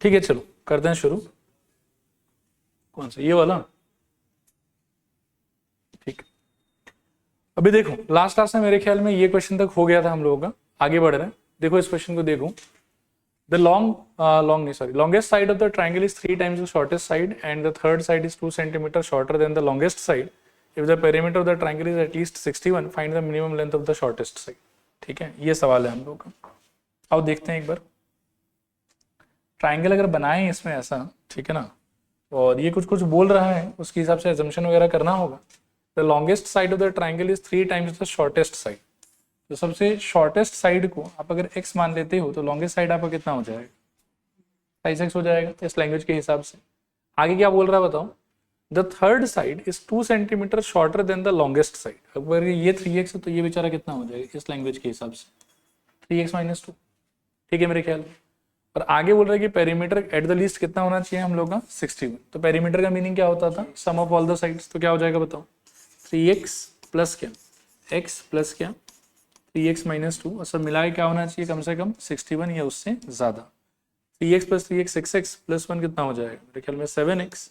ठीक है, चलो करते हैं शुरू। कौन सा, ये वाला? ठीक। अभी देखो लास्ट क्लास में मेरे ख्याल में ये क्वेश्चन तक हो गया था हम लोगों का। आगे बढ़ रहे हैं, देखो इस क्वेश्चन को देखो। The longest side of the triangle is 3 times the shortest side and the third side is 2 centimeters shorter than the longest side. If the perimeter of the triangle is at least 61, find the minimum length of the shortest side. ठीक है, ये सवाल है हम लोग का। आओ देखते हैं एक बार। ट्राइंगल अगर बनाएं इसमें ऐसा, ठीक है ना, और ये कुछ कुछ बोल रहा है, उसके हिसाब से assumption वगैरह करना होगा। The longest side of the triangle is 3 times the shortest side. तो सबसे शॉर्टेस्ट साइड को आप अगर x मान लेते हो तो लॉन्गेस्ट साइड आपका कितना हो जाएगा? 5x हो जाएगा इस लैंग्वेज के हिसाब से। आगे क्या बोल रहा है बताओ? The third side is 2 centimetre shorter than the longest side. अगर ये 3x है तो ये बेचारा कितना हो जाएगा इस लैंग्वेज के हिसाब से? 3x - 2। ठीक है मेरे ख्याल में। और आगे बोल रहा है कि पेरीमीटर एट द लीस्ट कितना होना चाहिए हम लोग का? 61। तो पेरीमीटर का मीनिंग क्या होता था? सम ऑफ ऑल द साइड्स। तो क्या हो जाएगा बताओ? 3x प्लस क्या, x प्लस क्या, 3x - 2, और सब मिला के क्या होना चाहिए? कम से कम 61 या उससे ज्यादा। 3x plus 3x 6x plus 1 कितना हो जाएगा? मेरे ख्याल में 7x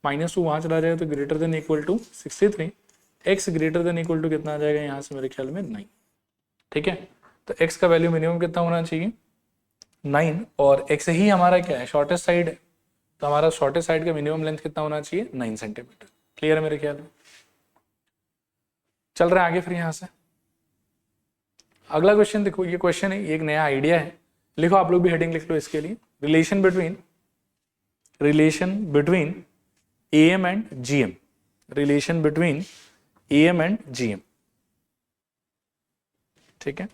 -2 वहां चला जाएगा तो greater than equal to 63। x greater than equal to कितना आ जाएगा यहाँ से? मेरे ख्याल में 9। ठीक है, तो x का वैल्यू मिनिमम कितना होना चाहिए? 9। और x ही हमारा क्या है? शॉर्टेस्ट साइड है। तो हमारा शॉर्टेस्ट साइड का मिनिमम लेंथ कितना होना चाहिए? 9 सेंटीमीटर। क्लियर है मेरे ख्याल में? चल रहा है आगे फिर यहाँ से। अगला क्वेश्चन देखो, ये क्वेश्चन है, ये एक नया आइडिया है। लिखो आप लोग भी, हेडिंग लिख लो इसके लिए। Relation between AM and GM। Relation between AM and GM। ठीक है,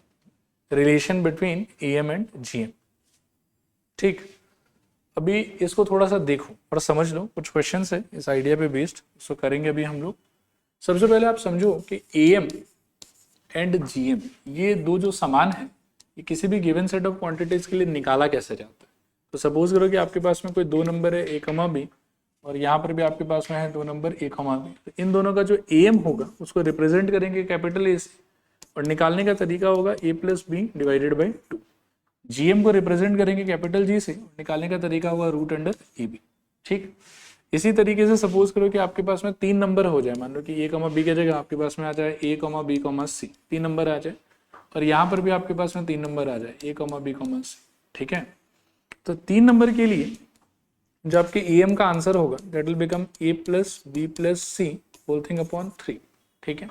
relation between AM and GM। ठीक, अभी इसको थोड़ा सा देखो और समझ लो। कुछ क्वेश्चंस है इस आइडिया पे बेस्ड, उसको करेंगे अभी हम लोग। सबसे पहले आप समझो कि AM एंड GM ये दो जो समान है, ये किसी भी गिवन सेट ऑफ क्वांटिटीज के लिए निकाला कैसे जाता है? तो सपोज करो कि आपके पास में कोई दो नंबर है A, B, और यहाँ पर भी आपके पास में है दो नंबर A, B। तो इन दोनों का जो AM होगा उसको रिप्रेजेंट करेंगे कैपिटल A से, और निकालने का तरीका होगा A + B divided by 2। GM को रिप्रेजेंट करेंगे कैपिटल G से, निकालने का तरीका होगा √AB। ठीक, इसी तरीके से सपोज करो कि आपके पास में 3 नंबर हो जाए। मान लो कि A, B की जगह आपके पास में आ जाए A, B, C, 3 नंबर आ जाए, और यहाँ पर भी आपके पास में 3 नंबर आ जाए A, B, C। ठीक है, तो 3 नंबर के लिए जो आपके AM का आंसर होगा that will become A + B + C whole thing upon 3। ठीक है,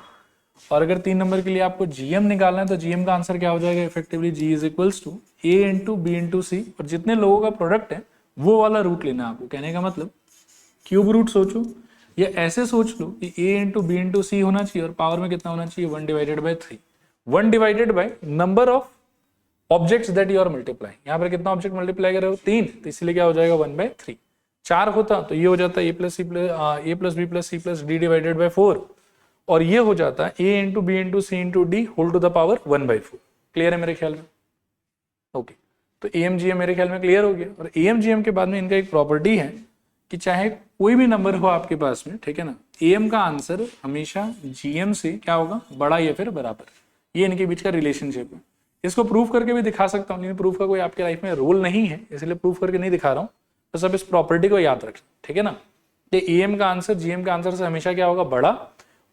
और अगर 3 नंबर के लिए आपको GM निकालना है तो GM का आंसर क्या हो जाएगा? Effectively G = A × B × C, और जितने लोगों का प्रोडक्ट है वो वाला रूट लेना है आपको। कहने का मतलब क्यूब रूट सोचो, या ऐसे सोच लो कि A × B × C होना चाहिए, और पावर में कितना होना चाहिए? 1/3। 1/, number of objects that you are multiply. यहाँ पर कितना ऑब्जेक्ट मल्टीप्लाई कर रहे हो? 3, तो इसलिए क्या हो जाएगा? 1/3। 4 होता तो ये हो जाता A + B + C + D divided by 4, और ये हो जाता है A × B × C × D whole to the power 1/4। Clear है मेरे ख्याल में? ओके, तो AM/GM मेरे ख्याल में क्लियर हो गया। और AM/GM के बाद में इनका एक प्रॉपर्टी है कि चाहे कोई भी नंबर हो आपके पास में, ठीक है ना, AM का आंसर हमेशा GM से क्या होगा? बड़ा या फिर बराबर। ये इनके बीच का रिलेशनशिप है। इसको प्रूव करके भी दिखा सकता हूँ, लेकिन प्रूफ का कोई आपके लाइफ में रोल नहीं है, इसलिए प्रूफ करके नहीं दिखा रहा हूँ। तो सब इस प्रॉपर्टी को याद रखें, ठीक है ना। ये AM का आंसर GM का आंसर से हमेशा क्या होगा? बड़ा,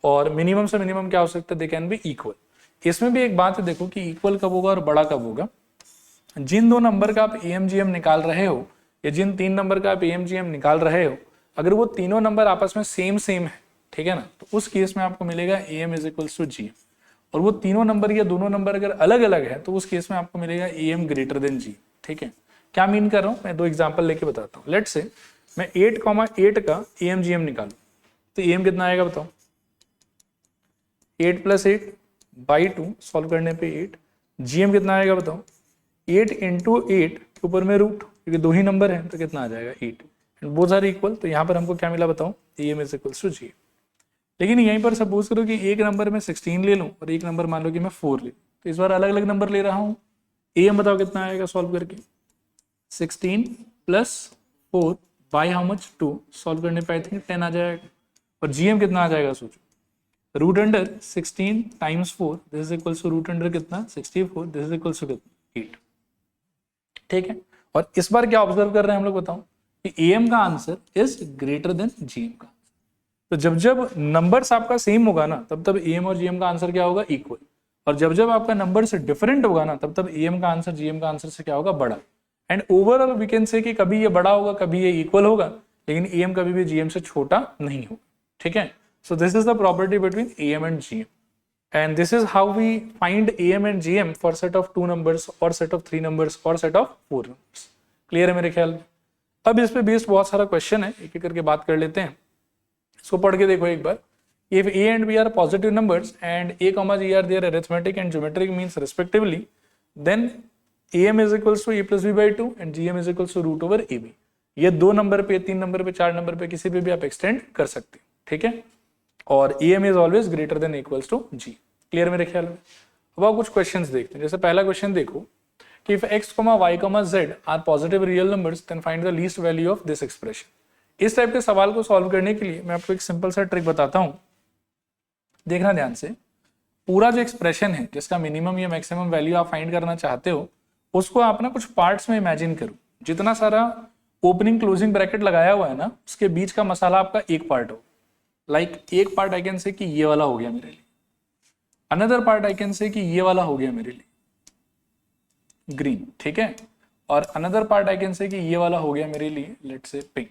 और मिनिमम से मिनिमम क्या हो सकता है? They can be equal. इसमें भी एक बात है देखो कि इक्वल कब होगा और बड़ा कब होगा। जिन दो नंबर का आप AM/GM निकाल रहे हो, या जिन 3 नंबर का आप AM/GM निकाल रहे हो, अगर वो तीनों नंबर आपस में सेम है, ठीक है ना, तो उस केस में आपको मिलेगा AM = GM। और वो तीनों नंबर या दोनों नंबर अगर अलग अलग है तो उस केस में आपको मिलेगा AM > G। ठीक है, क्या मीन कर रहा हूं मैं? 2 एग्जांपल लेके बताता हूं। लेट्स से मैं 8,8 का AM/GM निकालूं, तो AM कितना आएगा बताओ? 8 + 8/2 सॉल्व करने पे 8। GM कितना आएगा बताओ? 8 × 8 के ऊपर में रूट, क्योंकि 2 ही नंबर है तो कितना आ जाएगा? 8। एंड बोथ आर इक्वल, तो यहाँ पर हमको क्या मिला बताओ? AM = G। लेकिन यहीं पर सपोज करो कि एक नंबर में 16 ले लूं और एक नंबर मान लो कि मैं 4 ले, तो इस बार अलग अलग नंबर ले रहा हूं। AM बताओ कितना आएगा सॉल्व करके? 16 + 4 बाई हाउ मच? 2। सॉल्व करने पे आई थिंक 10 आ जाएगा। और GM कितना आ जाएगा सोचो? √16 × 4 दिस इज इक्वल टू √, कितना? 64, दिस इज इक्वल टू कितना? 8। ठीक है, और इस बार क्या ऑब्जर्व कर रहे हैं हम लोग, बताओ कि AM का answer is greater then GM का। तो जब जब नंबर्स आपका सेम होगा ना, तब तब AM और GM का आंसर क्या होगा, इक्वल। और जब जब आपका नंबर से डिफरेंट होगा ना, तब तब AM का आंसर GM का आंसर से क्या होगा, बड़ा। And overall we can say कि कभी ये बड़ा होगा, कभी ये इक्वल होगा, लेकिन AM कभी भी GM से छोटा नहीं होगा। ठीक है, so this is the property between AM and GM, and this is how we find AM and GM for set of 2 numbers or set of 3 numbers or set of 4 numbers। Clear है मेरे ख्याल में। अब इस पे based बहुत सारा question है, एक एक करके बात कर लेते हैं। इसको पढ़ के देखो एक बार। If A and B are positive numbers and A, G are their arithmetic and geometric means respectively, then AM is equals to A plus B by 2 and GM is equals to root over AB। ये 2 number पे, 3 number पे, 4 number पे, किसी पे भी आप extend कर सकते हैं। ठीक है, और AM is always greater than equals to G। Clear मेरे ख्याल में। अब आप कुछ क्वेश्चंस देखते हैं। जैसे पहला क्वेश्चन देखो कि if x, y, z are positive real numbers then find the least value of this expression. इस टाइप के सवाल को सॉल्व करने के लिए मैं आपको एक सिंपल सा ट्रिक बताता हूं, देखना ध्यान से। पूरा जो एक्सप्रेशन है जिसका मिनिमम या मैक्सिमम वैल्यू आप फाइंड करना चाहते हो, उसको आप ना कुछ पार्ट्स में इमेजिन करो। जितना सारा ओपनिंग क्लोजिंग ब्रैकेट लगाया हुआ है ना, उसके बीच का मसाला आपका एक पार्ट हो। लाइक एक पार्ट आई कैन से कि ये वाला हो गया मेरे लिए, another part I can say कि ये वाला हो गया मेरे लिए ग्रीन। ठीक है, और another part I can say कि ये वाला हो गया मेरे लिए लेट्स से पिंक।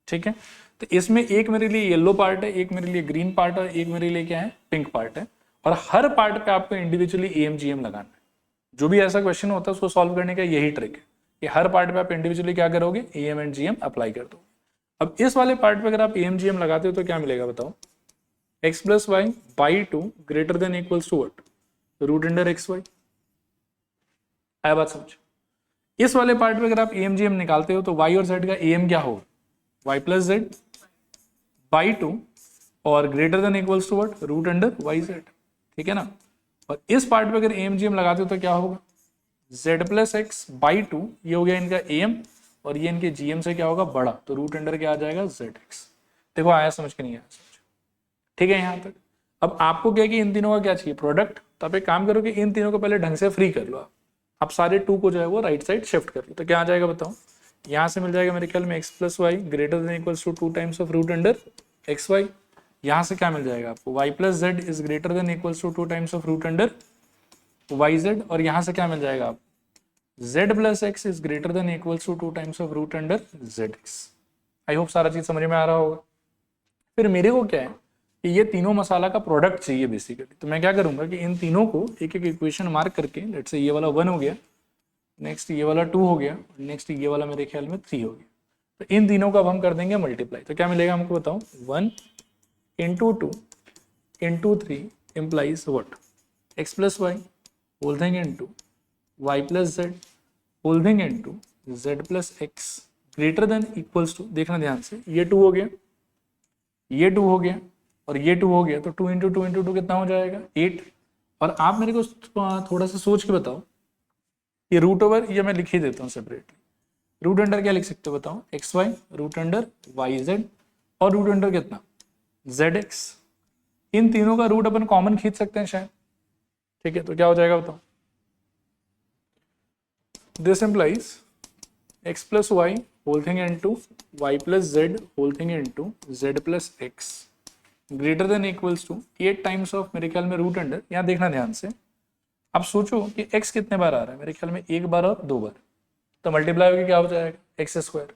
ठीक है, तो इसमें एक मेरे लिए येलो पार्ट है, एक मेरे लिए ग्रीन पार्ट है, एक मेरे लिए क्या है, पिंक पार्ट है। और हर पार्ट पे आपको इंडिविजुअली AM GM लगाना है। जो भी ऐसा क्वेश्चन होता है उसको सॉल्व करने का यही ट्रिक है कि हर पार्ट पे आप इंडिविजुअली क्या करोगे, AM एंड GM अप्लाई कर दो। अब इस वाले पार्ट पे अगर आप AM GM लगाते हो तो क्या मिलेगा बताओ, x plus y by 2 greater than equals to what, root under XY। आया बात समझ। इस वाले पार्ट पे अगर आप AM GM निकालते हो तो y और z का AM क्या होगा, y प्लस z बाई 2 और greater than equals to what, root under YZ। ठीक है ना। और इस पार्ट पे अगर AM GM लगाते हो तो क्या होगा, z प्लस एक्स बाई 2, ये हो गया इनका AM और ये इनके GM से क्या होगा, बड़ा, तो रूट अंडर क्या आ जाएगा, ZX। देखो आया समझ के नहीं आया समझ। ठीक है यहाँ तक। अब आपको क्या कि इन तीनों का क्या चाहिए, प्रोडक्ट। तो आप एक काम करो कि इन तीनों को पहले ढंग से फ्री कर लो। आप सारे 2 को जो है वो राइट साइड शिफ्ट कर लो, तो क्या आ जाएगा बताओ, यहाँ से मिल जाएगा मेरे ख्याल में x plus y greater than equals to 2 times of root under XY। यहाँ से क्या मिल जाएगा आपको, y plus z is greater than equals to 2 times of root under YZ। और यहाँ से क्या मिल जाएगा आपको, z plus x is greater than equals to 2 times of root under ZX। I hope सारा चीज समझ में आ रहा होगा। फिर मेरे को क्या है कि ये तीनों मसाला का प्रोडक्ट चाहिए बेसिकली। तो मैं क्या करूंगा कि इन तीनों को एक एक इक्वेशन मार्क करके, लेट्स से ये वाला 1 हो गया, नेक्स्ट ये वाला 2 हो गया, नेक्स्ट ये वाला मेरे ख्याल में 3 हो गया। तो इन तीनों को अब हम कर देंगे मल्टीप्लाई। तो क्या मिलेगा हमको बताओ, 1 into 2 into 3 implies what, x plus y whole thing into y plus z whole thing into z plus x greater than equals to, देखना ध्यान से, ये 2 हो गया, ये 2 हो गया और ये 2 हो गया। तो 2 इंटू 2 इंटू 2 कितना हो जाएगा, 8। और आप मेरे को थोड़ा सा सोच के बताओ, ये रूट ओवर, ये मैं लिख ही देता हूँ सेपरेटली। रूट अंडर क्या लिख सकते हो बताओ, x y root under y z और रूट अंडर कितना, जेड एक्स। इन तीनों का रूट अपन कॉमन खींच सकते हैं शायद। ठीक है, तो क्या हो जाएगा बताओ, this implies x plus y whole thing into y plus z whole thing into z plus x greater than equals to 8 times of मेरे ख्याल में रूट अंडर। यहाँ देखना ध्यान से, आप सोचो कि x कितने बार आ रहा है, मेरे ख्याल में 1 बार और 2 बार, तो मल्टीप्लाई होकर क्या हो जाएगा, x स्क्वायर।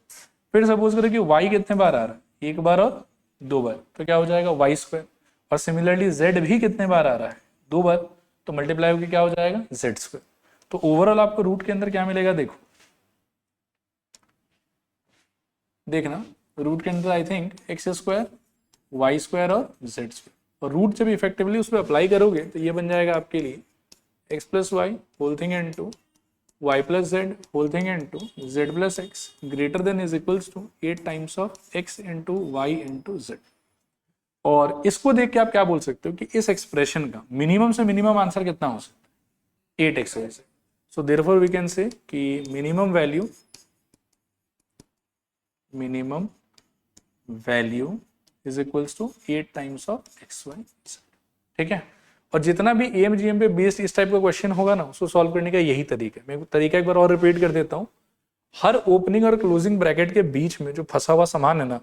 फिर सपोज करें कि y कितने बार आ रहा है, 1 बार और 2 बार, तो क्या हो जाएगा y स्क्वायर। और सिमिलरली z भी कितने बार आ रहा है, 2 बार, तो मल्टीप्लाई होकर क्या हो जाएगा, z स्क्वायर। तो ओवरऑल आपको रूट के अंदर क्या मिलेगा, देखो देखना, रूट के अंदर I think x square y square और जेड स्क्वायर। और रूट जब इफेक्टिवली उस पर अप्लाई करोगे तो ये बन जाएगा आपके लिए x plus y whole thing into y plus z whole thing into z plus x greater than is equals to 8 times of x into y into z. और इसको देख के आप क्या बोल सकते हो कि इस एक्सप्रेशन का मिनिमम से मिनिमम आंसर कितना हो सकता है, 8x y. So therefore we can say कि minimum value is equals to 8 times of x y. ठीक है, और जितना भी AM GM पे बेस्ड इस टाइप का क्वेश्चन होगा ना, उसको सॉल्व करने का यही तरीका है। मैं तरीका एक बार और रिपीट कर देता हूँ। हर ओपनिंग और क्लोजिंग ब्रैकेट के बीच में जो फंसा हुआ सामान है ना,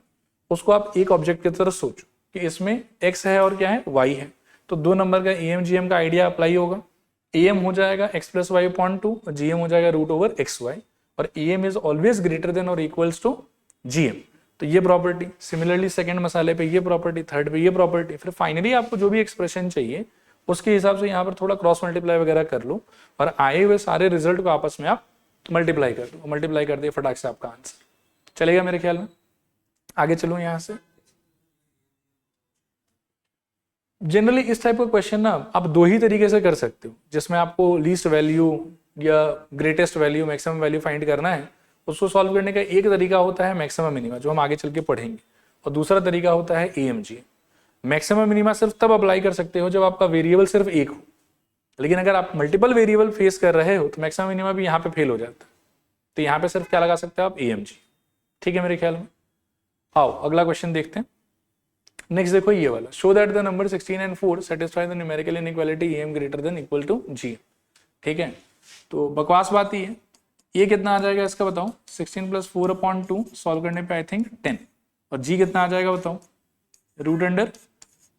उसको आप एक ऑब्जेक्ट की तरह सोचो कि इसमें x है और क्या है, y है। तो 2 नंबर का EMGM का आइडिया अप्लाई होगा। AM हो जाएगा x प्लस वाई अपॉन 2 और GM हो जाएगा रूट ओवर एक्स वाई, और AM is always greater then और इक्वल्स टू GM। तो ये प्रॉपर्टी, सिमिलरली सेकंड मसाले पे ये प्रॉपर्टी, थर्ड पे ये प्रॉपर्टी, फिर फाइनली आपको जो भी एक्सप्रेशन चाहिए उसके हिसाब से यहाँ पर थोड़ा क्रॉस मल्टीप्लाई वगैरह कर लो और आए हुए सारे रिजल्ट को आपस में आप मल्टीप्लाई कर दो। मल्टीप्लाई कर दिए फटाक से आपका आंसर चलेगा मेरे ख्याल में। आगे चलो यहां से। जनरली इस टाइप का क्वेश्चन ना आप 2 ही तरीके से कर सकते हो, जिसमें आपको लीस्ट वैल्यू या greatest value, maximum value find करना है। उसको सॉल्व करने का एक तरीका होता है मैक्सिमम मिनिमा, जो हम आगे चल के पढ़ेंगे, और दूसरा तरीका होता है AMG। मैक्सिमम मिनिमा सिर्फ तब अप्लाई कर सकते हो जब आपका वेरिएबल सिर्फ एक हो, लेकिन अगर आप मल्टीपल वेरिएबल फेस कर रहे हो तो मैक्सिमम मिनिमा भी यहाँ पे फेल हो जाता है। तो यहाँ पे सिर्फ क्या लगा सकते हो आप, AMG। ठीक है मेरे ख्याल में। आओ अगला क्वेश्चन देखते हैं। नेक्स्ट देखो ये वाला, show that the number 16 and 4 satisfy the numerical inequality AM greater than equal to GM। ठीक है, तो बकवास बात ही है। ये कितना आ जाएगा इसका बताओ, 16 प्लस 4 अपॉन 2 सॉल्व करने पे आई थिंक 10, और G कितना आ जाएगा बताओ, root under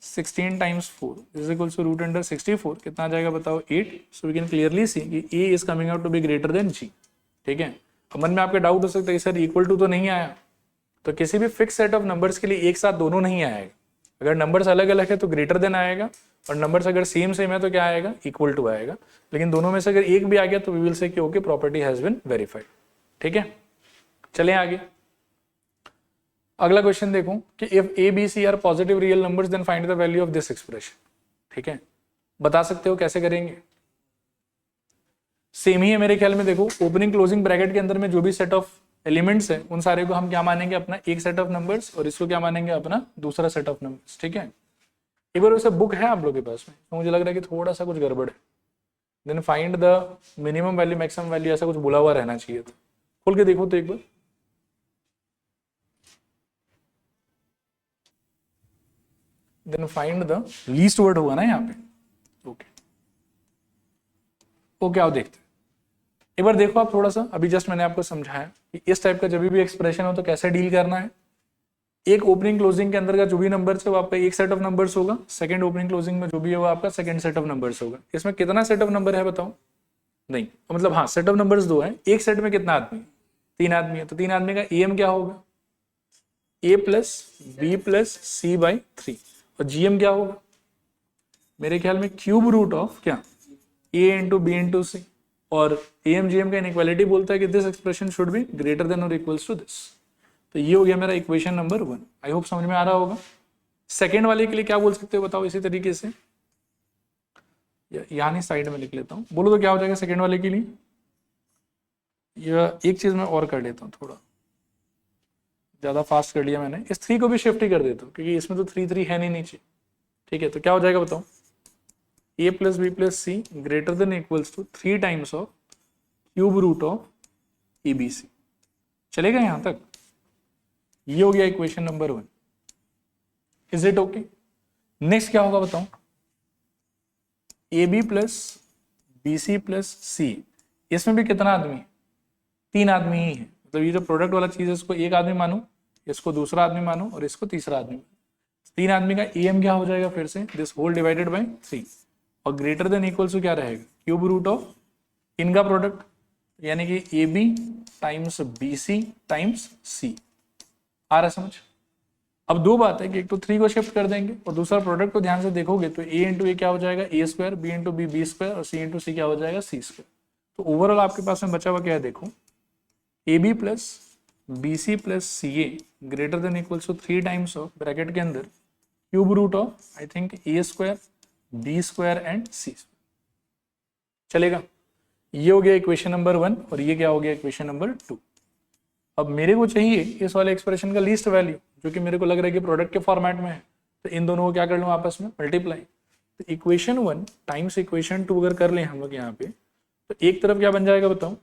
16 times 4 is equals to root under 64, कितना आ जाएगा बताओ 8। So we can clearly see कि A is coming out to be greater than G। ठीक है, अब मन में आपके डाउट हो सकता है सर इक्वल टू तो नहीं आया, तो किसी भी फिक्स सेट ऑफ नंबर्स के लिए एक साथ दोनों नहीं आएगा। अगर नंबर्स अलग अलग है तो ग्रेटर देन आएगा, और नंबर्स अगर सेम सेम है तो क्या आएगा, इक्वल टू आएगा। लेकिन दोनों में से अगर एक भी आ गया तो वी विल से कि okay property has been verified. ठीक है, चलें आगे। अगला क्वेश्चन देखो कि if A B C are positive real numbers then find the value of this expression. ठीक है, बता सकते हो कैसे करेंगे, सेम ही है मेरे ख्याल में। देखो ओपनिंग क्लोजिंग ब्रैकेट के अंदर में जो भी सेट ऑफ एलिमेंट्स है उन सारे को हम क्या मानेंगे, अपना एक सेट ऑफ नंबर्स, और इसको क्या मानेंगे, अपना दूसरा सेट ऑफ नंबर्स। ठीक है, एक बार वैसे बुक है आप लोग के पास में, तो मुझे लग रहा है कि थोड़ा सा कुछ गड़बड़ है। Then find the minimum value maximum value, ऐसा कुछ बोला हुआ रहना चाहिए था। खोल के देखो तो एक बार। Then find the least word होगा ना यहाँ पे। ओके ओके, आओ देखते हैं एक बार। देखो आप थोड़ा सा, अभी जस्ट मैंने आपको समझाया कि इस टाइप का जब भी एक्सप्रेशन हो तो कैसे डील करना है। एक ओपनिंग क्लोजिंग के अंदर का जो भी नंबर है वो आपका एक सेट ऑफ नंबर्स होगा, सेकंड ओपनिंग क्लोजिंग में जो भी है वो आपका सेकंड सेट ऑफ नंबर्स होगा। इसमें कितना सेट ऑफ नंबर है बताओ, नहीं मतलब हाँ सेट ऑफ नंबर्स 2 है, एक सेट में कितना आदमी, 3 आदमी है, तो 3 आदमी का AM क्या होगा, A plus B plus C by 3, और GM क्या होगा मेरे ख्याल में क्यूब रूट ऑफ क्या, A into B into C, और AMGM का इनइक्वालिटी बोलता है कि this expression should be greater then और इक्वल्स टू दिस। तो ये हो गया मेरा इक्वेशन नंबर 1। आई होप समझ में आ रहा होगा। सेकेंड वाले के लिए क्या बोल सकते हो बताओ, इसी तरीके से यानी साइड में लिख लेता हूँ, बोलो तो क्या हो जाएगा सेकेंड वाले के लिए। यह एक चीज मैं और कर लेता हूँ, थोड़ा ज्यादा फास्ट कर लिया मैंने, इस 3 को भी शिफ्ट ही कर देता हूँ क्योंकि इसमें तो 3 है नहीं नीचे। ठीक है, तो क्या हो जाएगा बताओ, A plus B plus C greater than equals to 3 times of cube root of ABC। चलेगा यहां तक, ये हो गया equation number 1। Is it okay. Next क्या होगा बताओ, AB plus BC plus C, इसमें भी कितना आदमी है, 3 आदमी ही है। मतलब ये जो प्रोडक्ट वाला चीज है इसको एक आदमी मानो, इसको दूसरा आदमी मानो, और इसको तीसरा आदमी मानो। 3 आदमी का AM क्या हो जाएगा फिर से, दिस होल डिवाइडेड बाई 3, और ग्रेटर देन इक्वल्स टू क्या रहेगा, क्यूब रूट ऑफ इनका प्रोडक्ट, यानी कि AB times BC times C। आ रहा है समझ। अब 2 बात है कि एक तो 3 को शिफ्ट कर देंगे, और दूसरा प्रोडक्ट को ध्यान से देखोगे तो A इंटू ए क्या हो जाएगा A square, B into B B square, और C इंटू C क्या हो जाएगा C स्क्वायर। तो ओवरऑल आपके पास में बचा हुआ क्या है देखो, AB plus BC plus CA greater than equals to 3 times of bracket के अंदर cube root of I think A square B square and C। चलेगा, ये हो गया इक्वेशन नंबर 1, और ये क्या हो गया इक्वेशन नंबर 2। अब मेरे को चाहिए इस वाले एक्सप्रेशन का लीस्ट वैल्यू, जो कि मेरे को लग रहा है कि प्रोडक्ट के फॉर्मेट में है, तो इन दोनों को क्या कर लूँ आपस में मल्टीप्लाई। तो इक्वेशन 1 टाइम्स इक्वेशन 2 अगर कर लें हम लोग यहाँ पे, तो एक तरफ क्या बन जाएगा बताओ,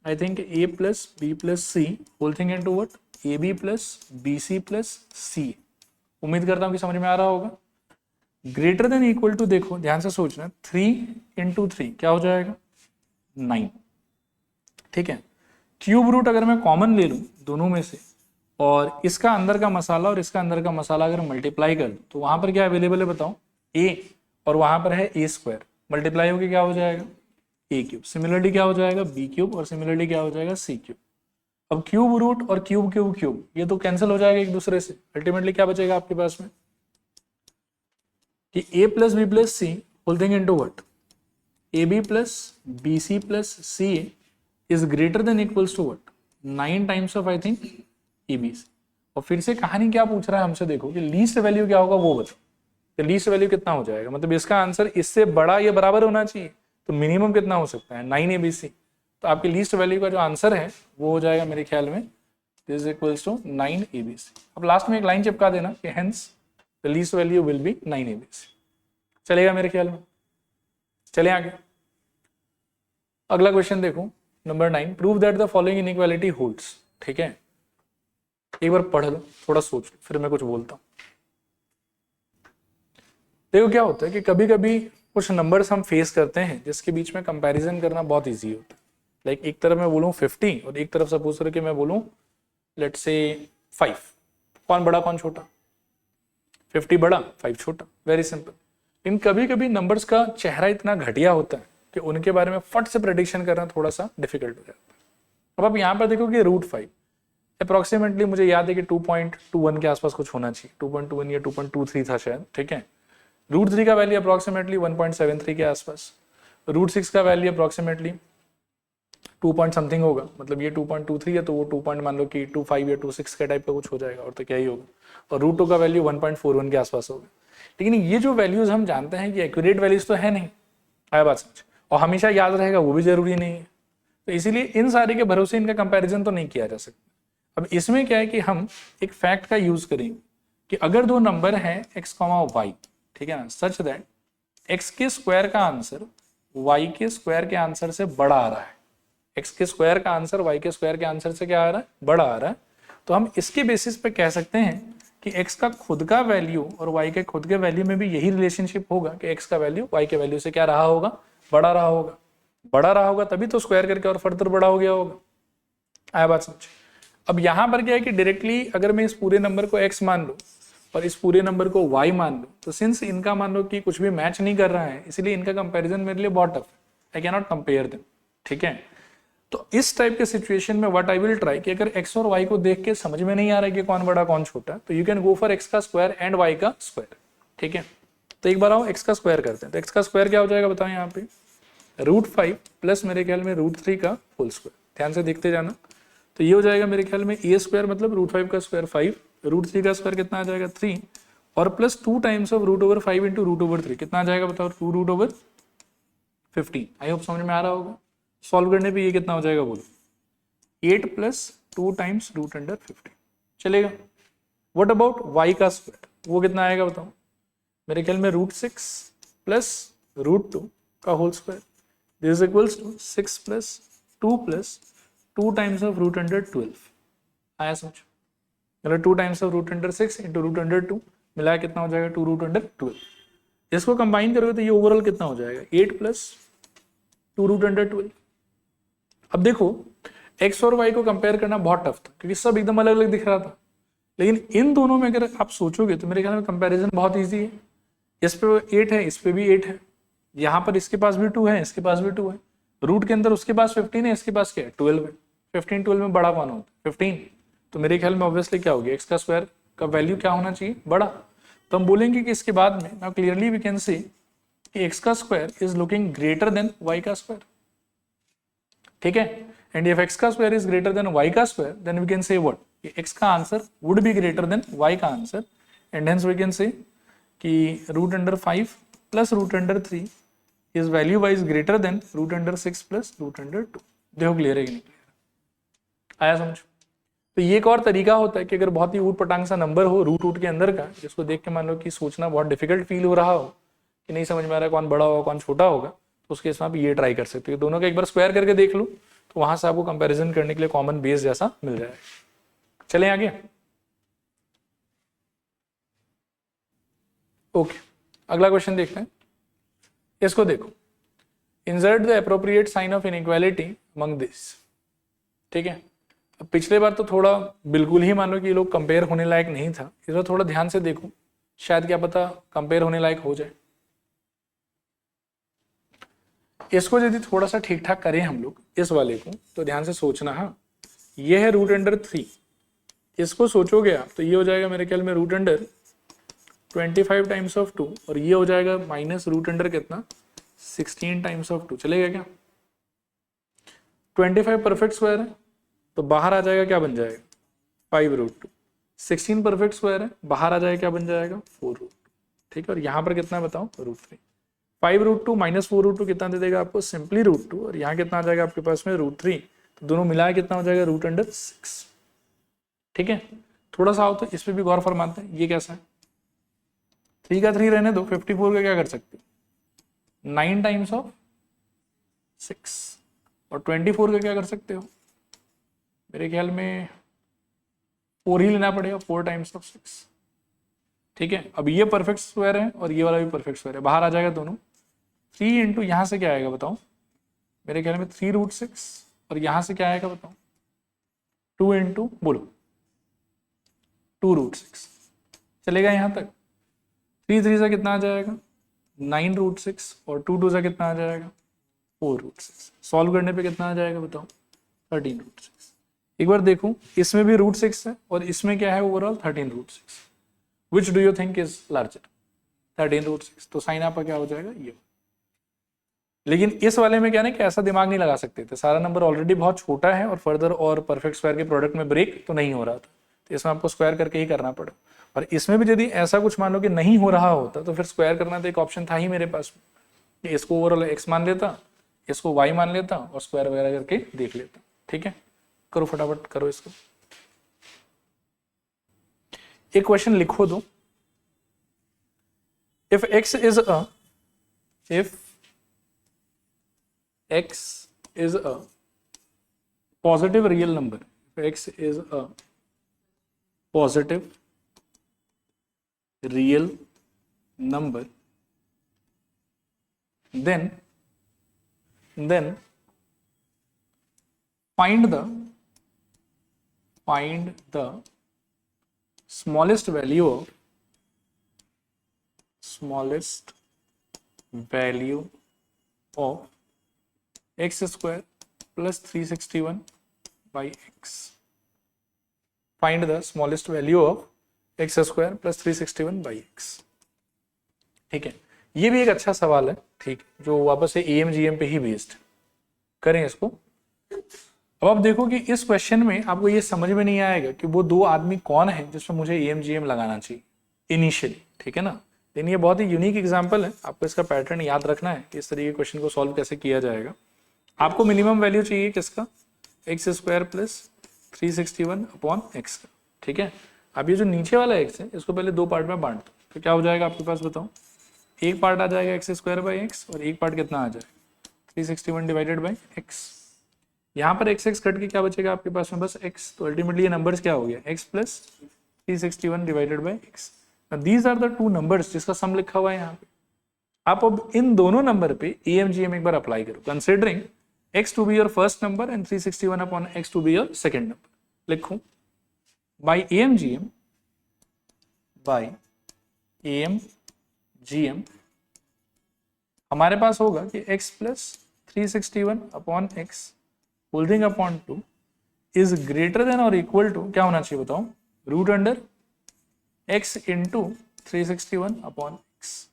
I think A plus B plus C whole thing into what, AB plus BC plus C। उम्मीद करता हूँ कि समझ में आ रहा होगा। ग्रेटर देन इक्वल टू, देखो ध्यान से सोचना, 3 इंटू 3 क्या हो जाएगा 9। ठीक है, क्यूब रूट अगर मैं कॉमन ले लूँ दोनों में से और इसका अंदर का मसाला और इसका अंदर का मसाला अगर मल्टीप्लाई कर दूँ तो वहां पर क्या अवेलेबल है बताओ, a, और वहां पर है a स्क्वायर, मल्टीप्लाई होकर क्या हो जाएगा a क्यूब, सिमिलरली क्या हो जाएगा b क्यूब, और सिमिलरली क्या हो जाएगा c क्यूब। अब क्यूब रूट और क्यूब क्यूब क्यूब ये तो कैंसिल हो जाएगा एक दूसरे से, अल्टीमेटली क्या बचेगा आपके पास में कि a plus B plus C whole thing into what, ab plus B C plus C A is greater than equals to what 9 times of I think EBC। और फिर से कहानी क्या पूछ रहा है हमसे, देखो कि लीस्ट वैल्यू क्या होगा वो बताओ, तो लीस्ट वैल्यू कितना हो जाएगा, मतलब इसका आंसर इससे बड़ा या बराबर होना चाहिए, तो मिनिमम कितना हो सकता है 9 ABC। तो आपकी लीस्ट वैल्यू का जो आंसर है वो हो जाएगा मेरे ख्याल में दिस इक्वल्स टू 9 ABC। अब लास्ट में एक लाइन चिपका देना कि hence the least value will be 9 ABC। चलेगा मेरे ख्याल में, चले आगे। अगला क्वेश्चन देखो number 9, prove that the following inequality holds. ठीक है, एक बार पढ़ लो, थोड़ा सोच लो, फिर मैं कुछ बोलता हूं। देखो क्या होता है कि कभी कभी कुछ नंबर्स हम फेस करते हैं जिसके बीच में कंपैरिजन करना बहुत इजी होता है। लाइक एक तरफ मैं बोलूँ 50 और एक तरफ सपोज करो कि मैं बोलूँ लेट्स से 5, कौन बड़ा कौन छोटा, 50 बड़ा 5 छोटा, वेरी सिंपल। लेकिन कभी कभी नंबर्स का चेहरा इतना घटिया होता है कि उनके बारे में फट से प्रेडिक्शन करना थोड़ा सा डिफिकल्ट हो जाता है। अब आप यहाँ पर देखो कि √5 अप्रोक्सीमेटली मुझे याद है कि 2.21 के आसपास कुछ होना चाहिए, 2.21 या 2.23 था शायद। ठीक है, √3 का वैल्यू अप्रोक्सीमेटली 1.73 के आसपास, √6 का वैल्यू अप्रोक्सीमेटली 2 पॉइंट समथिंग होगा, मतलब ये 2.23 है तो वो 2 पॉइंट मान लो कि 25 या 26 के टाइप का कुछ हो जाएगा, और तो क्या ही होगा। और √2 का वैल्यू 1.41 के आसपास होगा। लेकिन ये जो वैल्यूज हम जानते हैं कि एक्यूरेट वैल्यूज तो है नहीं, आया बात समझ, और हमेशा याद रहेगा वो भी जरूरी नहीं है, तो इसीलिए इन सारे के भरोसे इनका कंपैरिजन तो नहीं किया जा सकता। अब इसमें क्या है कि हम एक फैक्ट का यूज करेंगे कि अगर दो नंबर है x, y, ठीक है ना, सच दैट x के स्क्वायर का आंसर y के स्क्वायर के आंसर से बड़ा आ रहा है, x के स्क्वायर का आंसर y के स्क्वायर के आंसर से क्या आ रहा है, बड़ा आ रहा है, तो हम इसके बेसिस पे कह सकते हैं कि x का खुद का वैल्यू और y के खुद के वैल्यू में भी यही रिलेशनशिप होगा कि x का वैल्यू y के वैल्यू से क्या रहा होगा, बड़ा रहा होगा। बड़ा रहा होगा तभी तो स्क्वायर करके और फर्दर बड़ा हो गया होगा। आया बात समझ। अब यहां पर क्या है कि डायरेक्टली अगर मैं इस पूरे नंबर को x मान लूं और इस पूरे नंबर को y मान लूं, तो सिंस इनका मान लो कि कुछ भी मैच नहीं कर रहा है, इसलिए इनका कंपैरिजन मेरे लिए बहुत टफ है, I can not compare them. ठीक है, तो इस टाइप के सिचुएशन में व्हाट आई विल ट्राई कि अगर x और y को देख के समझ में नहीं आ रहा है कि कौन बड़ा कौन छोटा, तो you can go for x का स्क्वायर एंड y का स्क्वायर। ठीक है, तो एक बार आओ x का स्क्वायर करते हैं। तो x का स्क्वायर क्या हो जाएगा बताओ यहाँ पे, √5 प्लस मेरे ख्याल में √3 का होल स्क्वायर, ध्यान से देखते जाना। तो ये हो जाएगा मेरे ख्याल में a स्क्वायर मतलब √5 का स्क्वायर 5, √3 का स्क्वायर कितना आ जाएगा 3, और प्लस 2 टाइम्स ऑफ √5 इंटू √3 कितना आ जाएगा बताओ 2√15। आई होप समझ में आ रहा होगा। सॉल्व करने पे ये कितना हो जाएगा बोलो, 8 प्लस 2 टाइम्स √15 चलेगा। व्हाट अबाउट y का स्क्वायर, वो कितना आएगा बताओ, मेरे ख्याल में √6 प्लस √2 का whole square, this equals to 6 plus 2 plus 2 times of √12। आया समझ, मतलब 2 टाइम्स ऑफ √6 इंटू √2 मिलाया कितना हो जाएगा 2√12। इसको कंबाइन करोगे तो ये ओवरऑल कितना हो जाएगा 8 प्लस 2√12। अब देखो x और y को कंपेयर करना बहुत टफ था क्योंकि सब एकदम अलग अलग दिख रहा था, लेकिन इन दोनों में अगर आप सोचोगे तो मेरे ख्याल में कंपैरिजन बहुत इजी है। इस पे 8 है, इस पे भी 8 है, यहाँ पर इसके पास भी 2 है, इसके पास भी 2 है, रूट के अंदर उसके पास 15 है, इसके पास क्या है 12 है। 15 12 में बड़ा कौन होता है 15, तो मेरे ख्याल में ऑब्वियसली क्या होगी x का स्क्वायर का वैल्यू क्या होना चाहिए बड़ा। तो हम बोलेंगे कि इसके बाद में now clearly we can say कि x का square is looking greater than y का स्क्वायर। ठीक है, एंड इफ x का square is greater than y का square then we can say what x का answer would be greater than y का answer, and hence we can say कि √5 plus √3 is value wise greater than √6 plus √2। देखो clear है कि नहीं clear, आया समझ। तो ये एक और तरीका होता है कि अगर बहुत ही ऊट पटांग सा नंबर हो रूट के अंदर का, जिसको देख के मान लो कि सोचना बहुत डिफिकल्ट फील हो रहा हो कि नहीं समझ में आ रहा है कौन बड़ा होगा कौन छोटा होगा, तो उस केस में आप ये ट्राई कर सकते हो, दोनों का एक बार स्क्वायर करके देख लो, तो वहां से आपको कंपैरिजन करने के लिए कॉमन बेस जैसा मिल जाएगा। चलें आगे। ओके, अगला क्वेश्चन देखते हैं। इसको देखो, insert the appropriate sign of inequality among this. ठीक है। अब पिछले बार तो थोड़ा बिल्कुल ही मान लो कि ये लोग कंपेयर होने लायक नहीं था, इस बार थोड़ा ध्यान से देखो, शायद क्या पता कंपेयर होने लायक हो जाए। इसको यदि थोड़ा सा ठीक ठाक करें हम लोग इस वाले को, तो ध्यान से सोचना। हाँ, ये है √3, इसको सोचोगे आप तो ये हो जाएगा मेरे ख्याल में √25 टाइम्स ऑफ 2, और ये हो जाएगा -√, कितना 16 टाइम्स ऑफ 2। चलेगा क्या? 25 परफेक्ट स्क्वायर है तो बाहर आ जाएगा, क्या बन जाएगा 5√2। 16 परफेक्ट स्क्वायर है, बाहर आ जाएगा, क्या बन जाएगा 4√2। ठीक है, और यहाँ पर कितना बताओ √3। 5√2 - 4√2 कितना दे देगा आपको? सिंपली √2, और यहाँ कितना आ जाएगा आपके पास में √3, तो दोनों मिलाए कितना हो जाएगा √6। ठीक है, थोड़ा सा आओ तो इस पर भी गौर फरमाते हैं। ये कैसा है? 3 का 3 रहने दो, 54 का क्या कर सकते हो 9 टाइम्स ऑफ 6, और 24 का क्या कर सकते हो, मेरे ख्याल में 4 ही लेना पड़ेगा, 4 टाइम्स ऑफ 6। ठीक है, अब ये परफेक्ट स्क्वायर है और ये वाला भी परफेक्ट स्क्वायर है, बाहर आ जाएगा दोनों। 3 इंटू यहाँ से क्या आएगा बताओ, मेरे ख्याल में 3√6, और यहाँ से क्या आएगा बताओ 2 इंटू बोलो 2√6। चलेगा यहाँ तक? 3 से कितना आ जाएगा 9√6, और 2 से कितना आ जाएगा 4√6। सॉल्व करने पे कितना आ जाएगा बताओ 13√6। एक बार देखो, इसमें भी √6 है और इसमें क्या है overall 13√6। Which do you think is larger? 13√6, तो साइन आपका क्या हो जाएगा ये। लेकिन इस वाले में क्या है कि ऐसा दिमाग नहीं लगा सकते थे, सारा नंबर ऑलरेडी बहुत छोटा है और फर्दर और परफेक्ट स्क्वायर के प्रोडक्ट में ब्रेक तो नहीं हो रहा था, तो इसमें आपको स्क्वायर करके ही करना पड़ा। और इसमें भी यदि ऐसा कुछ मान लो कि नहीं हो रहा होता तो फिर स्क्वायर करना तो एक ऑप्शन था ही मेरे पास में, कि इसको ओवरऑल x मान लेता, इसको y मान लेता और स्क्वायर वगैरह करके देख लेता। ठीक है, करो फटाफट करो इसको। एक क्वेश्चन लिखो दो, if x is a positive real number, if x is a positive real number, then find the smallest value of x square plus 361 by x. Find the smallest value of x square plus 361 by x. ठीक है, ये भी एक अच्छा सवाल है, ठीक, जो वापस से AMGM पे ही बेस्ड करें इसको। अब आप देखो कि इस क्वेश्चन में आपको ये समझ में नहीं आएगा कि वो दो आदमी कौन है जिसमें मुझे AMGM लगाना चाहिए इनिशियली, ठीक है ना। लेकिन ये बहुत ही यूनिक एग्जांपल है, आपको इसका पैटर्न याद रखना है कि इस तरीके के क्वेश्चन को सॉल्व कैसे किया जाएगा। आपको मिनिमम वैल्यू चाहिए किसका, x square plus 361 upon x का। ठीक है, अब ये जो नीचे वाला एक्स है इसको पहले दो पार्ट में बांट दो, तो क्या हो जाएगा आपके पास बताओ, एक पार्ट आ जाएगा एक्स स्क्वायर बाई एक्स और एक पार्ट कितना आ जाएगा 361 डिवाइडेड बाई एक्स। यहाँ पर एक्स एक्स कट के क्या बचेगा आपके पास में, बस एक्स। तो अल्टीमेटली ये नंबर्स क्या हो गया, x plus 361 divided by x. These are the two numbers जिसका सम लिखा हुआ है यहाँ पे। आप अब इन दोनों नंबर पे AMGM एक बार अप्लाई करो, considering x to be your first number and 361 upon x to be your second number. लिखूं by AMGM हमारे पास होगा कि x plus 361 upon x holding upon 2 is greater than or equal to, क्या होना चाहिए बताओ, root under x into 361 upon x।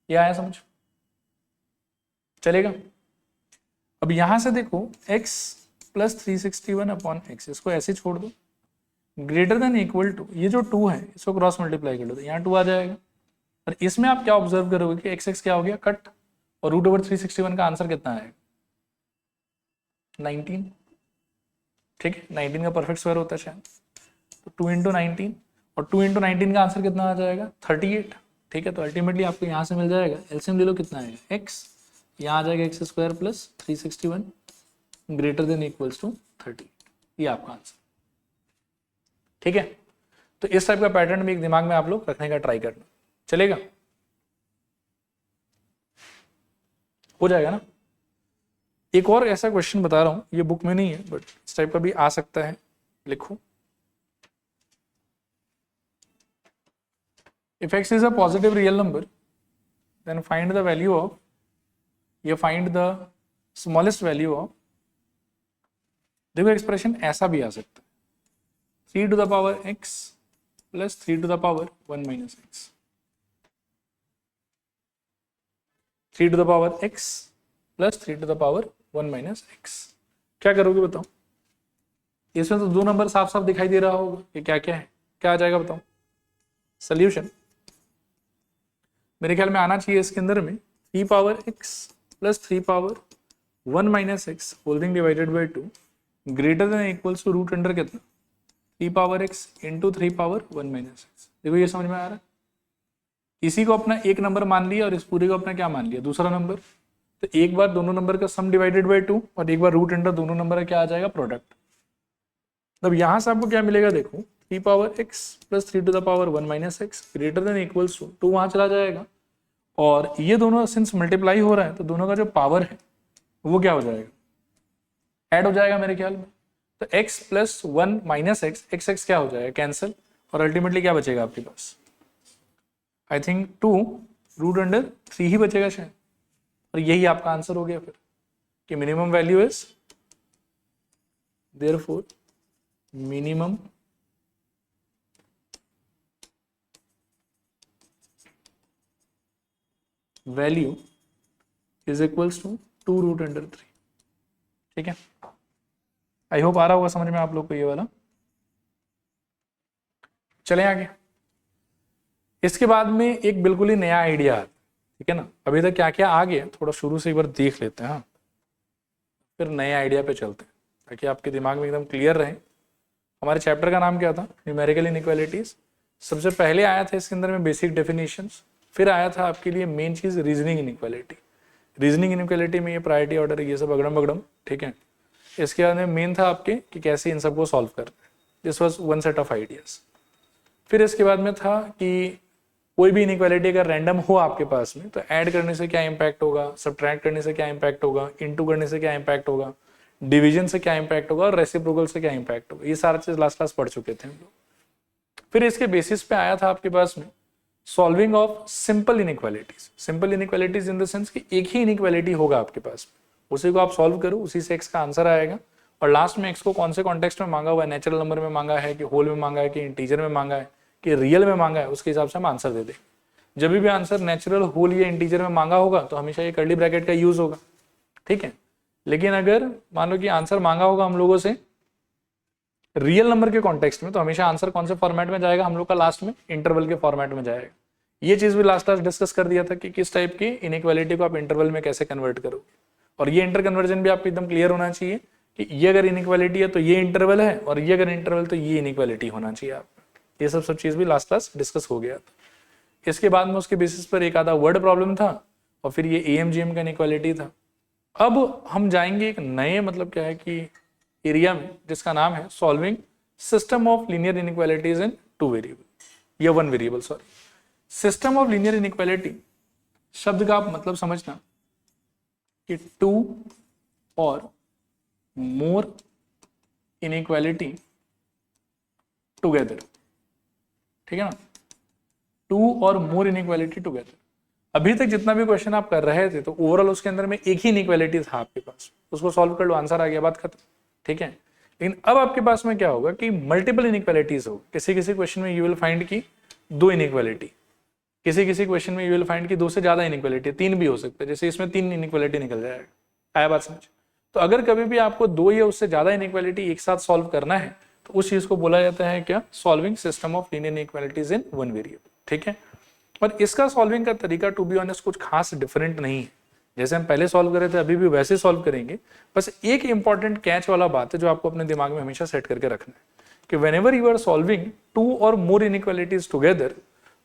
ये आया समझ, चलेगा। अब यहां से देखो x प्लस 361 अपॉन एक्स, इसको ऐसे छोड़ दो, ग्रेटर देन इक्वल टू, ये जो 2 है इसको क्रॉस मल्टीप्लाई कर दो तो यहाँ 2 आ जाएगा। और इसमें आप क्या ऑब्जर्व करोगे कि एक्स एक्स क्या हो गया कट, और √361 का आंसर कितना आएगा 19। ठीक है, 19 का परफेक्ट स्क्वायर होता है शायद, तो 2 इंटू 19, और 2 इंटू 19 का आंसर कितना आ जाएगा 38। ठीक है, तो अल्टीमेटली आपको यहाँ से मिल जाएगा, एलसीएम ले लो कितना आएगा x, यहाँ आ जाएगा x square plus 361 greater than equals to 30, ये आपका आंसर। ठीक है, तो इस टाइप का पैटर्न भी एक दिमाग में आप लोग रखने का ट्राई करना, चलेगा, हो जाएगा ना। एक और ऐसा क्वेश्चन बता रहा हूं, ये बुक में नहीं है बट इस टाइप का भी आ सकता है, लिखो। If x is a positive real number then find the value of, या find the smallest value of, देखो एक्सप्रेशन ऐसा भी आ सकता है 3 to the power x plus 3 to the power 1 minus x, 3 to the power x plus 3 to the power 1 minus x। क्या करोगे बताओ? इसमें तो दो नंबर साफ साफ दिखाई दे रहा होगा कि क्या क्या है, क्या आ जाएगा बताओ सोल्यूशन? मेरे ख्याल में आना चाहिए इसके अंदर में 3 power x plus 3 power 1 minus x whole thing divided by 2 greater than equals to root under कितना 3 power x into 3 power 1 minus x. देखो ये समझ में आ रहा है? इसी को अपना एक नंबर मान लिया और इस पूरे को अपना क्या मान लिया, दूसरा नंबर। तो एक बार दोनों नंबर का सम डिवाइडेड बाई 2 और एक बार रूट अंडर, दोनों नंबर का क्या आ जाएगा, प्रोडक्ट। तब यहां से आपको क्या मिलेगा, देखो 3 power x plus 3 to the power 1 minus x greater than equals to 2 वहां चला जाएगा, और ये दोनों सिंस मल्टीप्लाई हो रहा है तो दोनों का जो पावर है वो क्या हो जाएगा, ऐड हो जाएगा मेरे ख्याल में। तो x plus 1 minus x, x क्या हो जाएगा, कैंसिल, और अल्टीमेटली क्या बचेगा आपके पास, आई थिंक 2 रूट अंडर 3 ही बचेगा शायद। और यही आपका आंसर हो गया फिर कि minimum value is therefore minimum value is equals to 2 root under 3। ठीक है, आई होप आ रहा होगा समझ में आप लोग को ये वाला। चलें आगे। इसके बाद में एक बिल्कुल ही नया आइडिया है, ठीक है ना। अभी तक क्या क्या आ गया थोड़ा शुरू से एक बार देख लेते हैं, हाँ, फिर नए आइडिया पे चलते हैं ताकि आपके दिमाग में एकदम क्लियर रहे। हमारे चैप्टर का नाम क्या था, न्यूमेरिकल इनइक्वालिटीज। सबसे पहले आया था इसके अंदर में बेसिक डेफिनेशंस, फिर आया था आपके लिए मेन चीज रीजनिंग इनइक्वालिटी। रीजनिंग इनइक्वालिटी में ये प्रायोरिटी ऑर्डर ये सब अगड़म बगड़म, ठीक है। इसके बाद में मेन था आपके कि कैसे इन सबको सॉल्व करना है, this was one set of ideas. फिर इसके बाद में था कि कोई भी इनइक्वालिटी अगर रैंडम हो आपके पास में तो ऐड करने से क्या इंपैक्ट होगा, सब्ट्रैक्ट करने से क्या इंपैक्ट होगा, इनटू करने से क्या इंपैक्ट होगा, डिवीजन से क्या इंपैक्ट होगा और रेसिप्रोकल से क्या इंपैक्ट होगा। ये सारा चीज लास्ट क्लास पढ़ चुके थे हम लोग। फिर इसके बेसिस पे आया था आपके पास में solving of simple inequalities. Simple inequalities in the sense कि एक ही इनइक्वालिटी होगा आपके पास, उसी को आप सॉल्व करो, उसी से एक्स का आंसर आएगा, और लास्ट में एक्स को कौन से कॉन्टेक्स्ट में मांगा हुआ है, नेचुरल नंबर में मांगा है कि होल में मांगा है कि इंटीजर में मांगा है कि रियल में मांगा है, उसके हिसाब से हम आंसर दे देंगे। जब भी आंसर नेचुरल, होल या इंटीजर में मांगा होगा तो हमेशा ये कर्ली ब्रैकेट का यूज होगा, ठीक है। लेकिन अगर मान लो कि आंसर मांगा होगा हम लोगों से रियल नंबर के कॉन्टेक्स्ट में, तो हमेशा आंसर कौन से फॉर्मेट में जाएगा हम लोग का, लास्ट में इंटरवल के फॉर्मेट में जाएगा। ये चीज भी लास्ट क्लास डिस्कस कर दिया था कि किस टाइप की इनइक्वालिटी को आप इंटरवल में कैसे कन्वर्ट करोगे, और ये इंटर कन्वर्जन भी आपको एकदम क्लियर होना चाहिए कि ये अगर इनइक्वालिटी है तो ये इंटरवल है, और ये अगर इंटरवल तो ये इनइक्वालिटी होना चाहिए आप। ये सब चीज भी लास्ट क्लास डिस्कस हो गया था। इसके बाद में उसके बेसिस पर एक आधा वर्ड प्रॉब्लम था, और फिर ये AMGM का इनइक्वालिटी था। अब हम जाएंगे एक नए मतलब क्या है कि एरिया में, जिसका नाम है solving system of linear inequalities in 2 variable या 1 variable, sorry. System of linear inequality शब्द का आप मतलब समझना कि 2 और मोर इनइक्वालिटी टुगेदर, ठीक है ना, 2 और मोर इनइक्वालिटी टुगेदर। अभी तक जितना भी क्वेश्चन आप कर रहे थे तो ओवरऑल उसके अंदर में एक ही इनइक्वालिटी था आपके पास, उसको सॉल्व कर लो, आंसर आ गया, बात खत्म, ठीक है। लेकिन अब आपके पास में क्या होगा कि मल्टीपल इनइक्वालिटीज हो। किसी किसी क्वेश्चन में यू विल फाइंड की 2 इनइक्वालिटी, किसी किसी क्वेश्चन में यू विल फाइंड की 2 से ज्यादा इनइक्वालिटी, 3 भी हो सकते हैं, जैसे इसमें 3 इनइक्वालिटी निकल जाएगा। आया बात समझ? तो अगर कभी भी आपको 2 या उससे ज्यादा इनइक्वालिटी एक साथ सॉल्व करना है तो उस चीज को बोला जाता है क्या, solving system of linear inequalities in 1 variable, ठीक है। और इसका सॉल्विंग का तरीका टू बी ऑनेस्ट कुछ खास डिफरेंट नहीं है, जैसे हम पहले सॉल्व कर रहे थे अभी भी वैसे सॉल्व करेंगे। बस एक इंपॉर्टेंट कैच वाला बात है जो आपको अपने दिमाग में हमेशा सेट करके रखना है कि व्हेनेवर यू आर सॉल्विंग 2 और मोर इनइक्वालिटीज टुगेदर,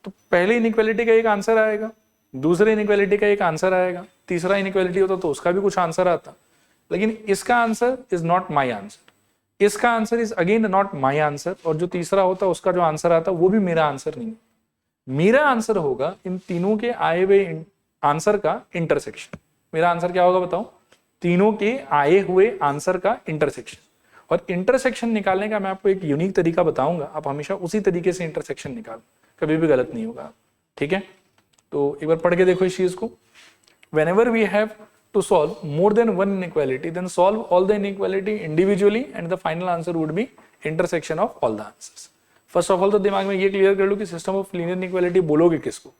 तो पहले इनइक्वालिटी का एक आंसर आएगा, दूसरे इनइक्वालिटी का एक आंसर आएगा, तीसरा इनइक्वालिटी होता तो उसका भी कुछ आंसर आता। लेकिन इसका answer is not my answer, इसका answer is again not my answer, और जो तीसरा होता उसका जो आंसर आता वो भी मेरा आंसर नहीं है। मेरा आंसर होगा इन तीनों के आए हुए आंसर का इंटरसेक्शन। मेरा आंसर क्या होगा बताओ, तीनों के आए हुए आंसर का इंटरसेक्शन। और इंटरसेक्शन निकालने का मैं आपको एक यूनिक तरीका बताऊंगा, आप हमेशा उसी तरीके से इंटरसेक्शन निकाल, कभी भी गलत नहीं होगा। ठीक है, तो एक बार पढ़ के देखो इस चीज को। Whenever we have to solve more than one inequality, then solve all the inequality individually and the final answer would be intersection of all the answers. First of all तो दिमाग में ये क्लियर कर लो कि सिस्टम ऑफ लीनियर इनइक्वालिटी बोलोगे किसको,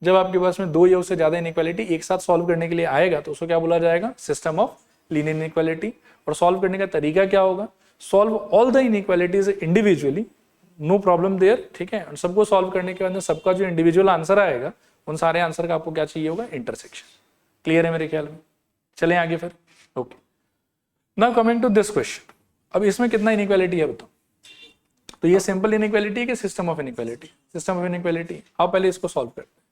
जब आपके पास में दो या उससे ज्यादा इनइक्वालिटी एक साथ सॉल्व करने के लिए आएगा तो उसको क्या बोला जाएगा, सिस्टम ऑफ लीनियर इनइक्वालिटी। और सॉल्व करने का तरीका क्या होगा, solve all the inequalities individually, no problem there. ठीक है, और सबको सॉल्व करने के बाद सबका जो इंडिविजुअल आंसर आएगा उन सारे आंसर का आपको क्या चाहिए होगा, इंटरसेक्शन। क्लियर है मेरे ख्याल में, चलें आगे फिर। Okay, now coming to this question. अब इसमें कितना इनइक्वालिटी है बताओ, तो ये सिंपल इनइक्वालिटी है कि system of inequality, system of inequality. आओ पहले इसको सॉल्व करते हैं।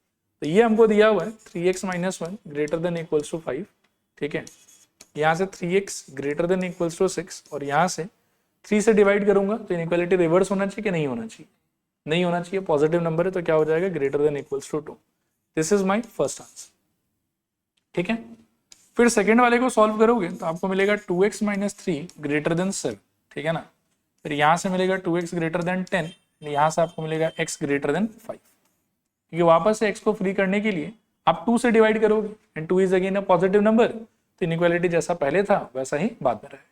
तो ये हमको दिया हुआ है 3x - 1 greater than equals to 5। ठीक है, यहाँ से 3x greater than equals to 6 और यहाँ से 3 से डिवाइड करूंगा तो इनइक्वालिटी रिवर्स होना चाहिए कि नहीं होना चाहिए, नहीं होना चाहिए, पॉजिटिव नंबर है तो क्या हो जाएगा, greater than equals to 2। This is my first answer. ठीक है, फिर सेकेंड वाले को सॉल्व करोगे तो आपको मिलेगा 2x - 3 ग्रेटर देन 7। ठीक है ना, फिर यहाँ से मिलेगा 2x ग्रेटर देन 10, यहाँ से आपको मिलेगा x ग्रेटर देन 5। क्योंकि वापस से x को फ्री करने के लिए आप 2 से डिवाइड करोगे and 2 is again a positive number, तो इनइक्वालिटी जैसा पहले था वैसा ही बाद में रहेगा।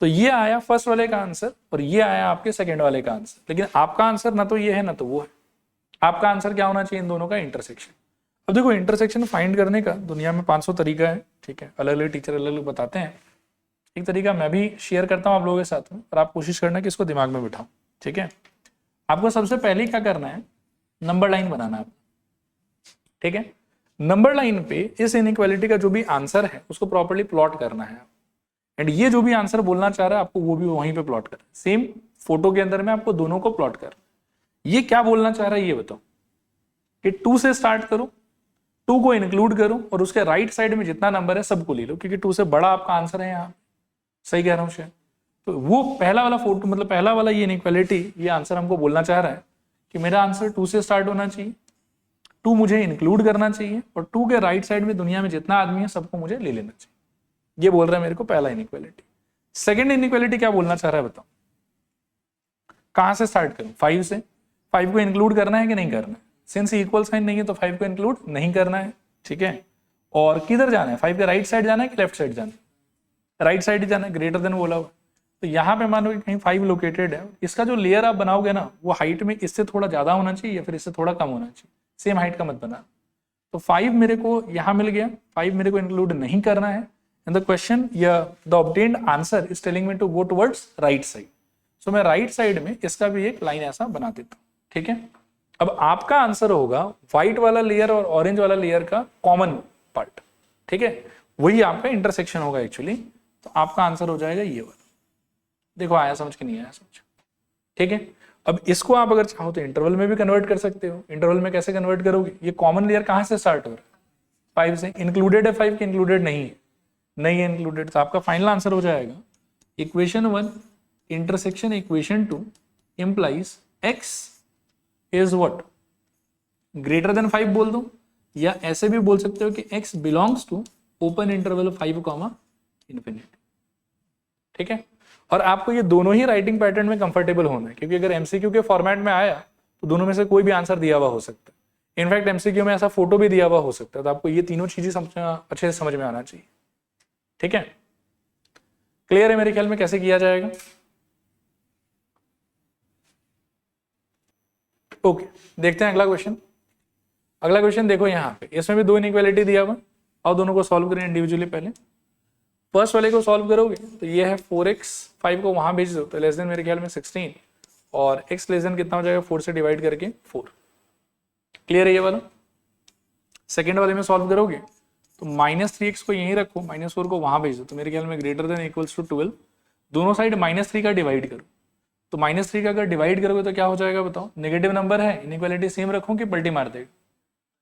तो ये आया फर्स्ट वाले का आंसर और ये आया आपके सेकेंड वाले का आंसर। लेकिन आपका आंसर ना तो ये है ना तो वो है, आपका आंसर क्या होना चाहिए, इन दोनों का इंटरसेक्शन। अब देखो इंटरसेक्शन फाइंड करने का दुनिया में 500 तरीका है। ठीक है, अलग अलग टीचर अलग अलग बताते हैं। एक तरीका मैं भी शेयर करता हूँ आप लोगों के साथ में, और आप कोशिश करना कि इसको दिमाग में बिठाओ। ठीक है, आपको सबसे पहले क्या करना है, नंबर लाइन बनाना है। ठीक है, नंबर लाइन पे इस इनइक्वालिटी का जो भी आंसर है उसको प्रॉपर्ली प्लॉट करना है, एंड ये जो भी आंसर बोलना चाह रहा है आपको वो भी वहीं पे प्लॉट करना है। सेम फोटो के अंदर में आपको दोनों को प्लॉट कर, ये क्या बोलना चाह रहा है ये बताओ कि 2 से स्टार्ट करो, 2 को इंक्लूड करो और उसके राइट साइड में जितना नंबर है सबको ले लो, क्योंकि 2 से बड़ा आपका आंसर है यहाँ। सही कह रहा हूँ शायद, तो वो पहला वाला फोटो मतलब पहला वाला ये इनइक्वालिटी, ये आंसर हमको बोलना चाह रहा है कि मेरा आंसर 2 से स्टार्ट होना चाहिए, 2 मुझे इंक्लूड करना चाहिए और 2 के राइट साइड में दुनिया में जितना आदमी है सबको मुझे ले लेना चाहिए। ये बोल रहा है मेरे को पहला इनइक्वालिटी। सेकंड इनइक्वालिटी क्या बोलना चाह रहा है बताओ, कहां से स्टार्ट करूं, 5 से। 5 को इंक्लूड करना है कि नहीं करना है, सिंस इक्वल साइन नहीं है तो 5 को इंक्लूड नहीं करना है। ठीक है, और किधर जाना है, 5 के राइट साइड जाना है कि लेफ्ट साइड जाना है, राइट साइड ही जाना है, ग्रेटर देन बोला हुआ। तो यहाँ पे मानो कि कहीं 5 लोकेटेड है, इसका जो लेयर आप बनाओगे ना वो हाइट में इससे थोड़ा ज्यादा होना चाहिए या फिर इससे थोड़ा कम होना चाहिए, सेम हाइट का मत बना। तो 5 मेरे को यहाँ मिल गया, 5 मेरे को इंक्लूड नहीं करना है, एंड द क्वेश्चन या the obtained answer is telling me to go towards right side. So मैं राइट साइड में इसका भी एक लाइन ऐसा बना देता हूँ। ठीक है, अब आपका आंसर होगा व्हाइट वाला लेयर और ऑरेंज वाला लेयर का कॉमन पार्ट। ठीक है, वही आपका इंटरसेक्शन होगा एक्चुअली, तो आपका आंसर हो जाएगा ये वाला। देखो आया समझ के नहीं आया समझ। ठीक है, अब इसको आप अगर चाहो तो इंटरवल में भी कन्वर्ट कर सकते हो। इंटरवल में कैसे कन्वर्ट करोगे, ये कॉमन लेयर कहां से स्टार्ट हो रहा है, 5 से। इंक्लूडेड है 5 के इंक्लूडेड नहीं है, नहीं है इंक्लूडेड, तो आपका फाइनल आंसर हो जाएगा equation 1 intersection equation 2 implies x is what, greater than 5 बोल दो, या ऐसे भी बोल सकते हो कि x belongs to open interval 5, infinity. ठीक है, और आपको ये दोनों ही राइटिंग पैटर्न में कंफर्टेबल होना है, क्योंकि अगर एमसीक्यू के फॉर्मेट में आया तो दोनों में से कोई भी आंसर दिया हुआ हो सकता है। इनफैक्ट एमसीक्यू में ऐसा फोटो भी दिया हुआ हो सकता है, तो आपको ये तीनों चीजें अच्छे से समझ में आना चाहिए। ठीक है, क्लियर है मेरे ख्याल में कैसे किया जाएगा। ओके, देखते हैं अगला क्वेश्चन। अगला क्वेश्चन देखो यहाँ पे, इसमें भी 2 इनइक्वालिटी दिया हुआ, और दोनों को सॉल्व करें इंडिविजुअली। पहले फर्स्ट वाले को सॉल्व करोगे तो ये है 4x, 5 को वहां भेज दो तो लेस देन मेरे ख्याल में 16, और x लेस देन कितना हो जाएगा, 4 से डिवाइड करके 4। क्लियर है ये वाला। सेकेंड वाले में सॉल्व करोगे तो -3x को यहीं रखो, -4 को वहां भेज दो, तो मेरे ख्याल में ग्रेटर देन इक्वल्स टू 12। दोनों साइड -3 का डिवाइड करो, तो -3 का अगर डिवाइड करोगे तो क्या हो जाएगा बताओ, नेगेटिव नंबर है, इनइक्वालिटी सेम रखूं कि पलटी मार देगा,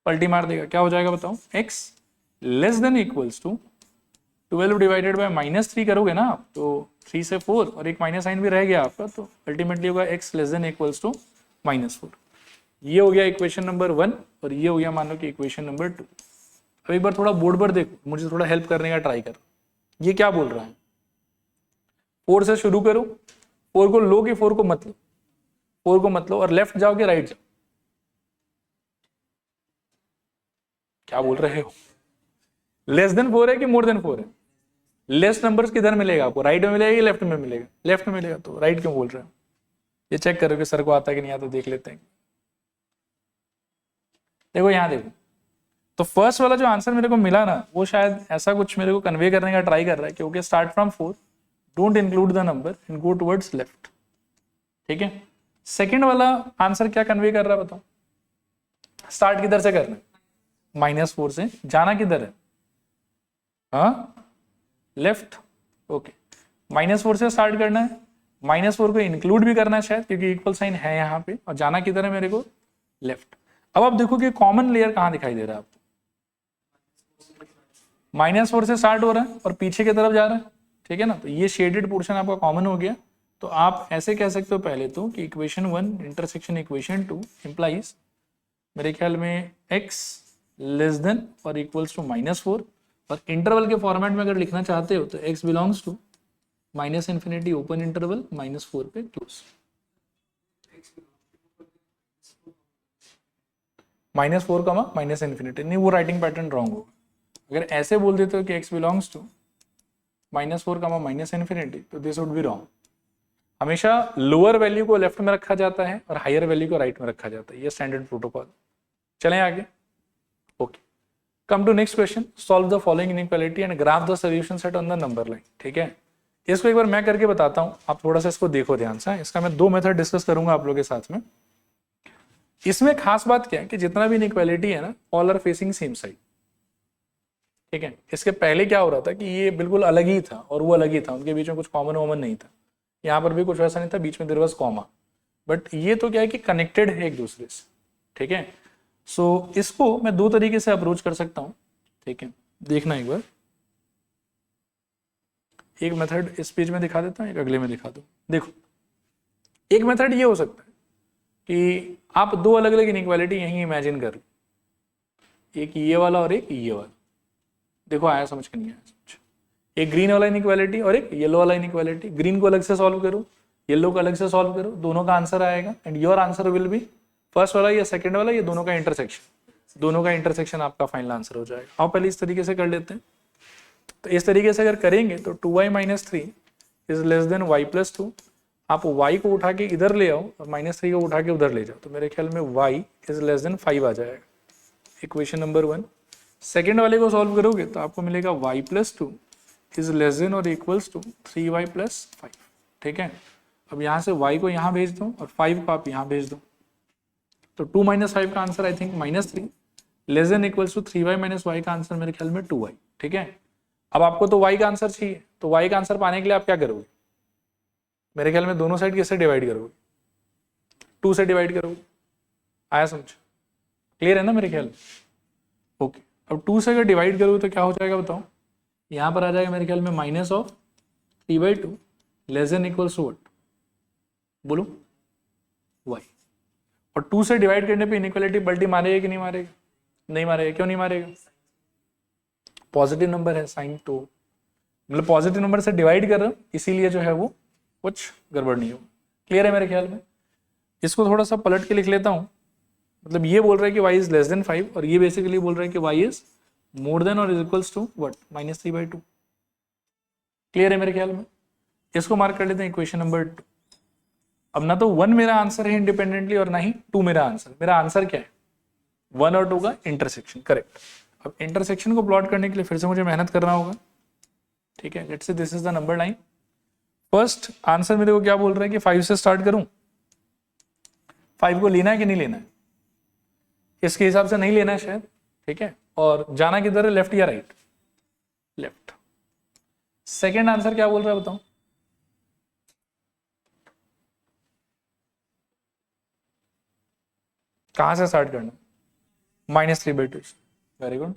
पलटी मार देगा। क्या हो जाएगा बताओ, x less than equals to 12 divided by -3 करोगे ना आप, तो 3 से 4 और एक माइनस साइन भी रह गया आपका, तो अल्टीमेटली होगा x less than equals to -4। ये हो गया इक्वेशन नंबर 1 और ये हो गया मान लो कि इक्वेशन नंबर 2। अब एक बार थोड़ा बोर्ड पर देखो, मुझे थोड़ा हेल्प करने का ट्राई करो। ये क्या बोल रहा है, 4 से शुरू करो, 4 को लो कि 4 को मत लो, 4 को मत लो और लेफ्ट जाओ कि राइट जाओ, क्या बोल रहे हो? लेस देन 4 है कि मोर देन 4 है? लेस नंबर्स किधर मिलेगा आपको, राइट में मिलेगा कि लेफ्ट में मिलेगा? लेफ्ट में मिलेगा, तो राइट क्यों बोल रहे हो? ये चेक करो कि सर को आता है कि नहीं आता, देख लेते हैं। देखो यहाँ देखो, तो फर्स्ट वाला जो आंसर मेरे को मिला ना, वो शायद ऐसा कुछ मेरे को कन्वे करने का ट्राई कर रहा है, क्योंकि start from 4, don't include the number and go towards left. ठीक है, सेकंड वाला आंसर क्या कन्वे कर रहा है बताओ? स्टार्ट किधर से करना है? -4 से। जाना किधर है? हाँ, लेफ्ट। ओके, -4 से स्टार्ट करना है, -4 को इंक्लूड भी करना है शायद, क्योंकि इक्वल साइन है यहाँ पे, और जाना किधर है मेरे को? लेफ्ट। अब आप देखो कि कॉमन लेयर कहाँ दिखाई दे रहा है आपको? -4 से स्टार्ट हो रहा है और पीछे की तरफ जा रहा है, ठीक है ना? तो ये शेडेड पोर्शन आपका कॉमन हो गया। तो आप ऐसे कह सकते हो पहले तो कि इक्वेशन 1 इंटरसेक्शन इक्वेशन 2 इंप्लाइज मेरे ख्याल में x लेस देन और इक्वल्स टू -4, और इंटरवल के फॉर्मेट में अगर लिखना चाहते हो तो x belongs to -∞ open interval -4 पे क्लोज। -4 का -∞, नहीं वो राइटिंग पैटर्न रॉन्ग होगा। अगर ऐसे बोल देते हो कि x बिलोंग्स टू -4 का -∞, तो दिस वुड बी रॉन्ग। हमेशा लोअर वैल्यू को लेफ्ट में रखा जाता है और हायर वैल्यू को राइट में रखा जाता है, ये स्टैंडर्ड प्रोटोकॉल। चलें आगे। Okay, come to next question, solve the following inequality and graph the solution set on the number line. ठीक है, इसको एक बार मैं करके बताता हूँ, आप थोड़ा सा इसको देखो ध्यान से। इसका मैं 2 मेथड डिस्कस करूंगा आप लोगों के साथ में। इसमें खास बात क्या है कि जितना भी इनइक्वालिटी है ना, all are facing same side. ठीक है, इसके पहले क्या हो रहा था कि ये बिल्कुल अलग ही था और वो अलग ही था, उनके बीच में कुछ कॉमन वॉमन नहीं था। यहाँ पर भी कुछ वैसा नहीं था, बीच में देयर वाज कॉमा, बट ये तो क्या है कि कनेक्टेड है एक दूसरे से। ठीक है, सो इसको मैं 2 तरीके से अप्रोच कर सकता हूँ। ठीक है, देखना एक बार, एक मेथड इस पेज में दिखा देता हूँ, एक अगले में दिखा दूँ। देखो, एक मेथड ये हो सकता है कि आप 2 अलग अलग इनइक्वालिटी यहीं इमेजिन कर, एक ये वाला और एक ये वाला। देखो आया समझ के नहीं आया समझ? एक ग्रीन वाला इनइक्वालिटी और एक येलो वाला इनइक्वालिटी। ग्रीन को अलग से सॉल्व करो, येलो को अलग से सॉल्व करो, दोनों का आंसर आएगा and your answer will be first वाला या सेकंड वाला, ये दोनों का इंटरसेक्शन, दोनों का इंटरसेक्शन आपका फाइनल आंसर हो जाएगा। आप पहले इस तरीके से कर लेते हैं। तो इस तरीके से अगर करेंगे तो 2y - 3 is less then y + 2। आप y को उठा के इधर ले आओ और -3 को उठा के उधर ले जाओ, तो मेरे ख्याल में y इज लेस देन 5 आ जाएगा, इक्वेशन नंबर 1। सेकेंड वाले को सॉल्व करोगे तो आपको मिलेगा y + 2 इज लेस देन और इक्वल्स टू 3y + 5। ठीक है, अब यहाँ से y को यहाँ भेज दो और 5 को आप यहाँ भेज दो, तो 2 - 5 का answer I think -3 less than equals to 3y - y का आंसर मेरे ख्याल में 2y। ठीक है, अब आपको तो y का आंसर चाहिए, तो y का आंसर पाने के लिए आप क्या करोगे? मेरे ख्याल में दोनों साइड किससे डिवाइड करोगे? 2 से डिवाइड करोगे। आया समझ? क्लियर है ना मेरे ख्याल में? ओके, अब 2 से अगर डिवाइड करोगे तो क्या हो जाएगा बताओ? यहाँ पर आ जाएगा मेरे ख्याल में -3/2 less than equals to what? बोलो, y। और 2 से डिवाइड करने पे इनइक्वालिटी पलटी मारेगा कि नहीं मारेगा? नहीं मारेगा। क्यों नहीं मारेगा? पॉजिटिव नंबर है, साइन तो मतलब पॉजिटिव नंबर से डिवाइड कर रहा हूं, इसीलिए जो है वो कुछ गड़बड़ नहीं हो। क्लियर है मेरे ख्याल में? इसको थोड़ा सा पलट के लिख लेता हूं। मतलब ये बोल रहा है कि y इज लेस देन 5 और ये बेसिकली बोल रहा है कि y इज मोर देन और is equals to what? -3/2। Clear है मेरे ख्याल में? इसको मार्क कर लेते हैं इक्वेशन नंबर 2। अब ना तो 1 मेरा आंसर है इंडिपेंडेंटली और ना ही 2 मेरा आंसर। मेरा आंसर क्या है? 1 और 2 का इंटरसेक्शन, करेक्ट। अब इंटरसेक्शन को प्लॉट करने के लिए फिर से मुझे मेहनत करना होगा। ठीक है, let's say this is the number line. First answer मेरे को क्या बोल रहा है कि 5 से स्टार्ट करूं? 5 को लेना है कि नहीं लेना है? इसके हिसाब से नहीं लेना है शायद। ठीक है, और जाना किधर है, लेफ्ट या राइट? लेफ्ट। सेकेंड आंसर क्या बोल रहा है बताओ? कहां से स्टार्ट करना? -3/2। Very good.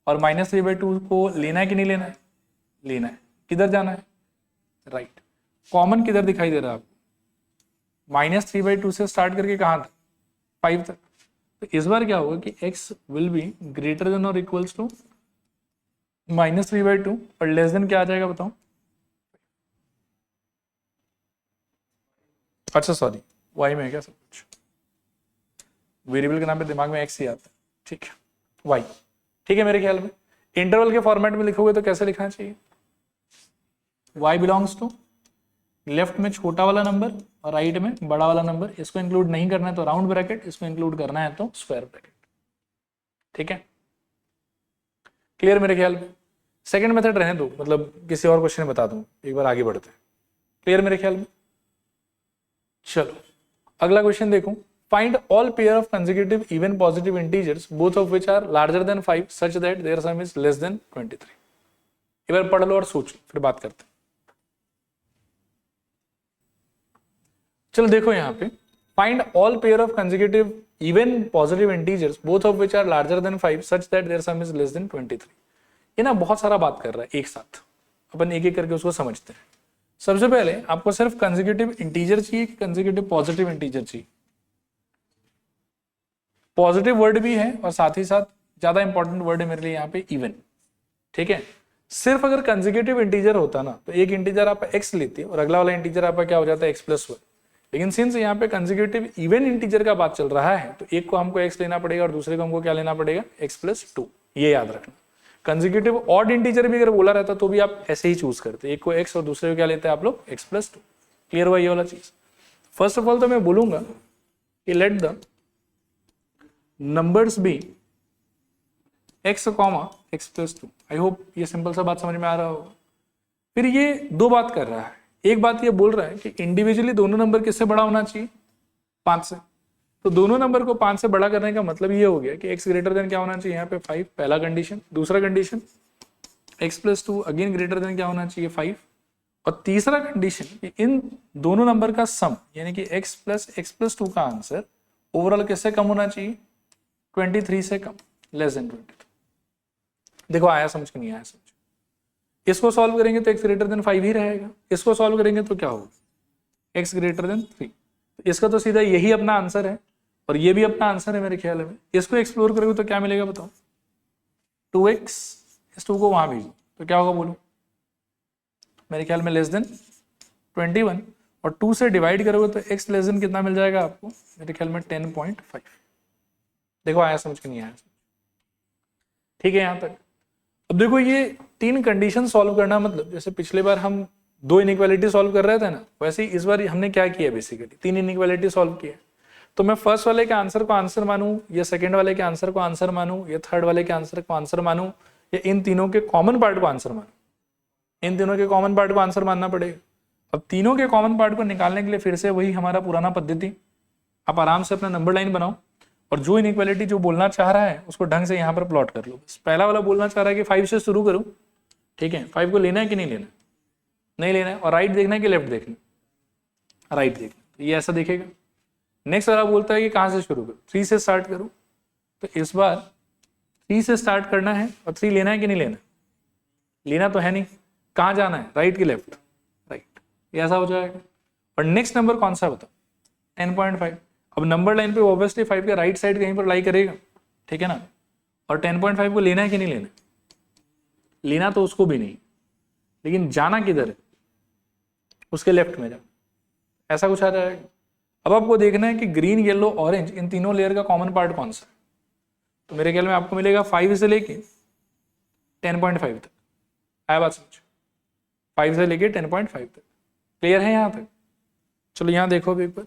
और -3/2 को लेना है कि नहीं लेना है? लेना है। किधर जाना है? राइट। कॉमन किधर दिखाई दे रहा है आपको? -3/2 से स्टार्ट करके कहां तक? 5 तक। तो इस बार क्या होगा कि x will be greater then और इक्वल्स टू -3/2 और लेस देन क्या आ जाएगा बताओ? अच्छा सॉरी, y में है क्या सब कुछ? वेरिएबल के नाम पे दिमाग में x ही आता है, ठीक है y, ठीक है। मेरे ख्याल में इंटरवल के फॉर्मेट में लिखोगे तो कैसे लिखना चाहिए? y बिलोंग्स टू लेफ्ट में छोटा वाला नंबर और राइट में बड़ा वाला नंबर। इसको इंक्लूड नहीं करना है तो राउंड ब्रैकेट, इसको इंक्लूड करना है तो स्क्वायर ब्रैकेट, ठीक है। क्लियर मेरे ख्याल में? सेकंड मेथड रहने दो, मतलब किसी और क्वेश्चन में बता दूं, एक बार आगे बढ़ते हैं। क्लियर मेरे ख्याल में? चलो अगला क्वेश्चन देखो। Find all pair of consecutive even positive integers both of which are larger than 5 such that their sum is less than 23। एक बार पढ़ लो और सोचो, फिर बात करते हैं। चलो देखो यहाँ पे, find all pair of consecutive even positive integers both of which are larger than 5 such that their sum is less than 23। ये ना बहुत सारा बात कर रहा है एक साथ, अपन एक एक करके उसको समझते हैं। सबसे पहले आपको सिर्फ कंसेक्यूटिव इंटीजर चाहिए कि कंसेक्यूटिव पॉजिटिव इंटीजर चाहिए? पॉजिटिव वर्ड भी है और साथ ही साथ ज्यादा इंपॉर्टेंट वर्ड है मेरे लिए यहाँ पे इवन, ठीक है। सिर्फ अगर कंसेक्यूटिव इंटीजर होता ना तो एक इंटीजर आप x लेते और अगला वाला इंटीजर आपका क्या हो जाता है x+1। लेकिन सिंस यहाँ पे कंसेक्यूटिव इवन इंटीजर का बात चल रहा है तो एक को हमको x लेना पड़ेगा और दूसरे को हमको क्या लेना पड़ेगा? x+2। ये याद रखना। कंसेक्यूटिव ऑड इंटीजर भी अगर बोला रहता तो भी आप ऐसे ही चूज करते, एक को x और दूसरे को क्या लेते हैं आप लोग? x+2। क्लियर हुआ ये वाला चीज? फर्स्ट ऑफ ऑल तो मैं बोलूंगा कि let the numbers be x, x+2। I hope ये सिंपल सा बात समझ में आ रहा होगा। फिर ये दो बात कर रहा है, एक बात ये बोल रहा है कि इंडिविजुअली दोनों नंबर किससे बड़ा होना चाहिए? 5 से। तो दोनों नंबर को 5 से बड़ा करने का मतलब ये हो गया कि x ग्रेटर देन क्या होना चाहिए यहाँ पे? 5, पहला कंडीशन। दूसरा condition x+2 again greater than क्या होना चाहिए? 5। और तीसरा कंडीशन कि इन दोनों नंबर का सम यानी कि x प्लस x+2 का आंसर ओवरऑल किससे कम होना चाहिए? 23 से कम, लेस देन 23। देखो आया समझ के नहीं आया समझ? इसको सॉल्व करेंगे तो x ग्रेटर देन 5 ही रहेगा, इसको सॉल्व करेंगे तो क्या होगा? x greater then 3। इसका तो सीधा यही अपना आंसर है और ये भी अपना आंसर है मेरे ख्याल में। इसको एक्सप्लोर करोगे तो क्या मिलेगा बताओ? 2x, इस 2 को वहां भेजो तो क्या होगा बोलो? मेरे ख्याल में लेस देन 21 और 2 से डिवाइड करोगे तो x लेस देन कितना मिल जाएगा आपको? मेरे ख्याल में 10.5। देखो आया समझ के नहीं आया? ठीक है यहाँ तक। अब देखो ये 3 कंडीशन सॉल्व करना, मतलब जैसे पिछले बार हम 2 इनइक्वालिटी सॉल्व कर रहे थे ना, वैसे ही इस बार हमने क्या किया? बेसिकली 3 इनइक्वालिटी सॉल्व किया। तो मैं फर्स्ट वाले के आंसर को आंसर मानूं या सेकंड वाले के आंसर को आंसर मानूं या थर्ड वाले के आंसर को आंसर मानूं या इन तीनों के कॉमन पार्ट को आंसर मानूं? इन तीनों के कॉमन पार्ट को आंसर मानना पड़ेगा। अब तीनों के कॉमन पार्ट को निकालने के लिए फिर से वही हमारा पुराना पद्धति, आप आराम से अपना नंबर लाइन बनाओ और जो इनइक्वालिटी जो बोलना चाह रहा है उसको ढंग से यहाँ पर प्लॉट कर लो। बस पहला वाला बोलना चाह रहा है कि 5 से शुरू करूं, ठीक है। 5 को लेना है कि नहीं लेना? नहीं लेना है। और राइट देखना है कि लेफ्ट देखना? राइट देखना। तो ये ऐसा देखेगा। नेक्स्ट वाला बोलता है कि कहाँ से शुरू करूं? 3 से स्टार्ट करूं। तो इस बार 3 से स्टार्ट करना है और 3 लेना है कि नहीं लेना? लेना तो है नहीं। कहाँ जाना है? राइट की लेफ्ट? राइट। ये ऐसा हो जाएगा। और नेक्स्ट नंबर कौन सा बताओ? 10.5। अब नंबर लाइन पे ऑब्वियसली 5 के राइट साइड कहीं पर लाई करेगा, ठीक है ना। और 10.5 को लेना है कि नहीं लेना? लेना तो उसको भी नहीं, लेकिन जाना किधर है? उसके लेफ्ट में जाओ। ऐसा कुछ आ जाएगा। अब आपको देखना है कि ग्रीन, येलो, ऑरेंज इन तीनों लेयर का कॉमन पार्ट कौन सा है। तो मेरे ख्याल में आपको मिलेगा 5 से लेके 10.5 तक। आया बात समझ? 5 से लेके 10.5 तक। क्लियर है यहाँ तक? चलो यहाँ देखो अभी एक बार।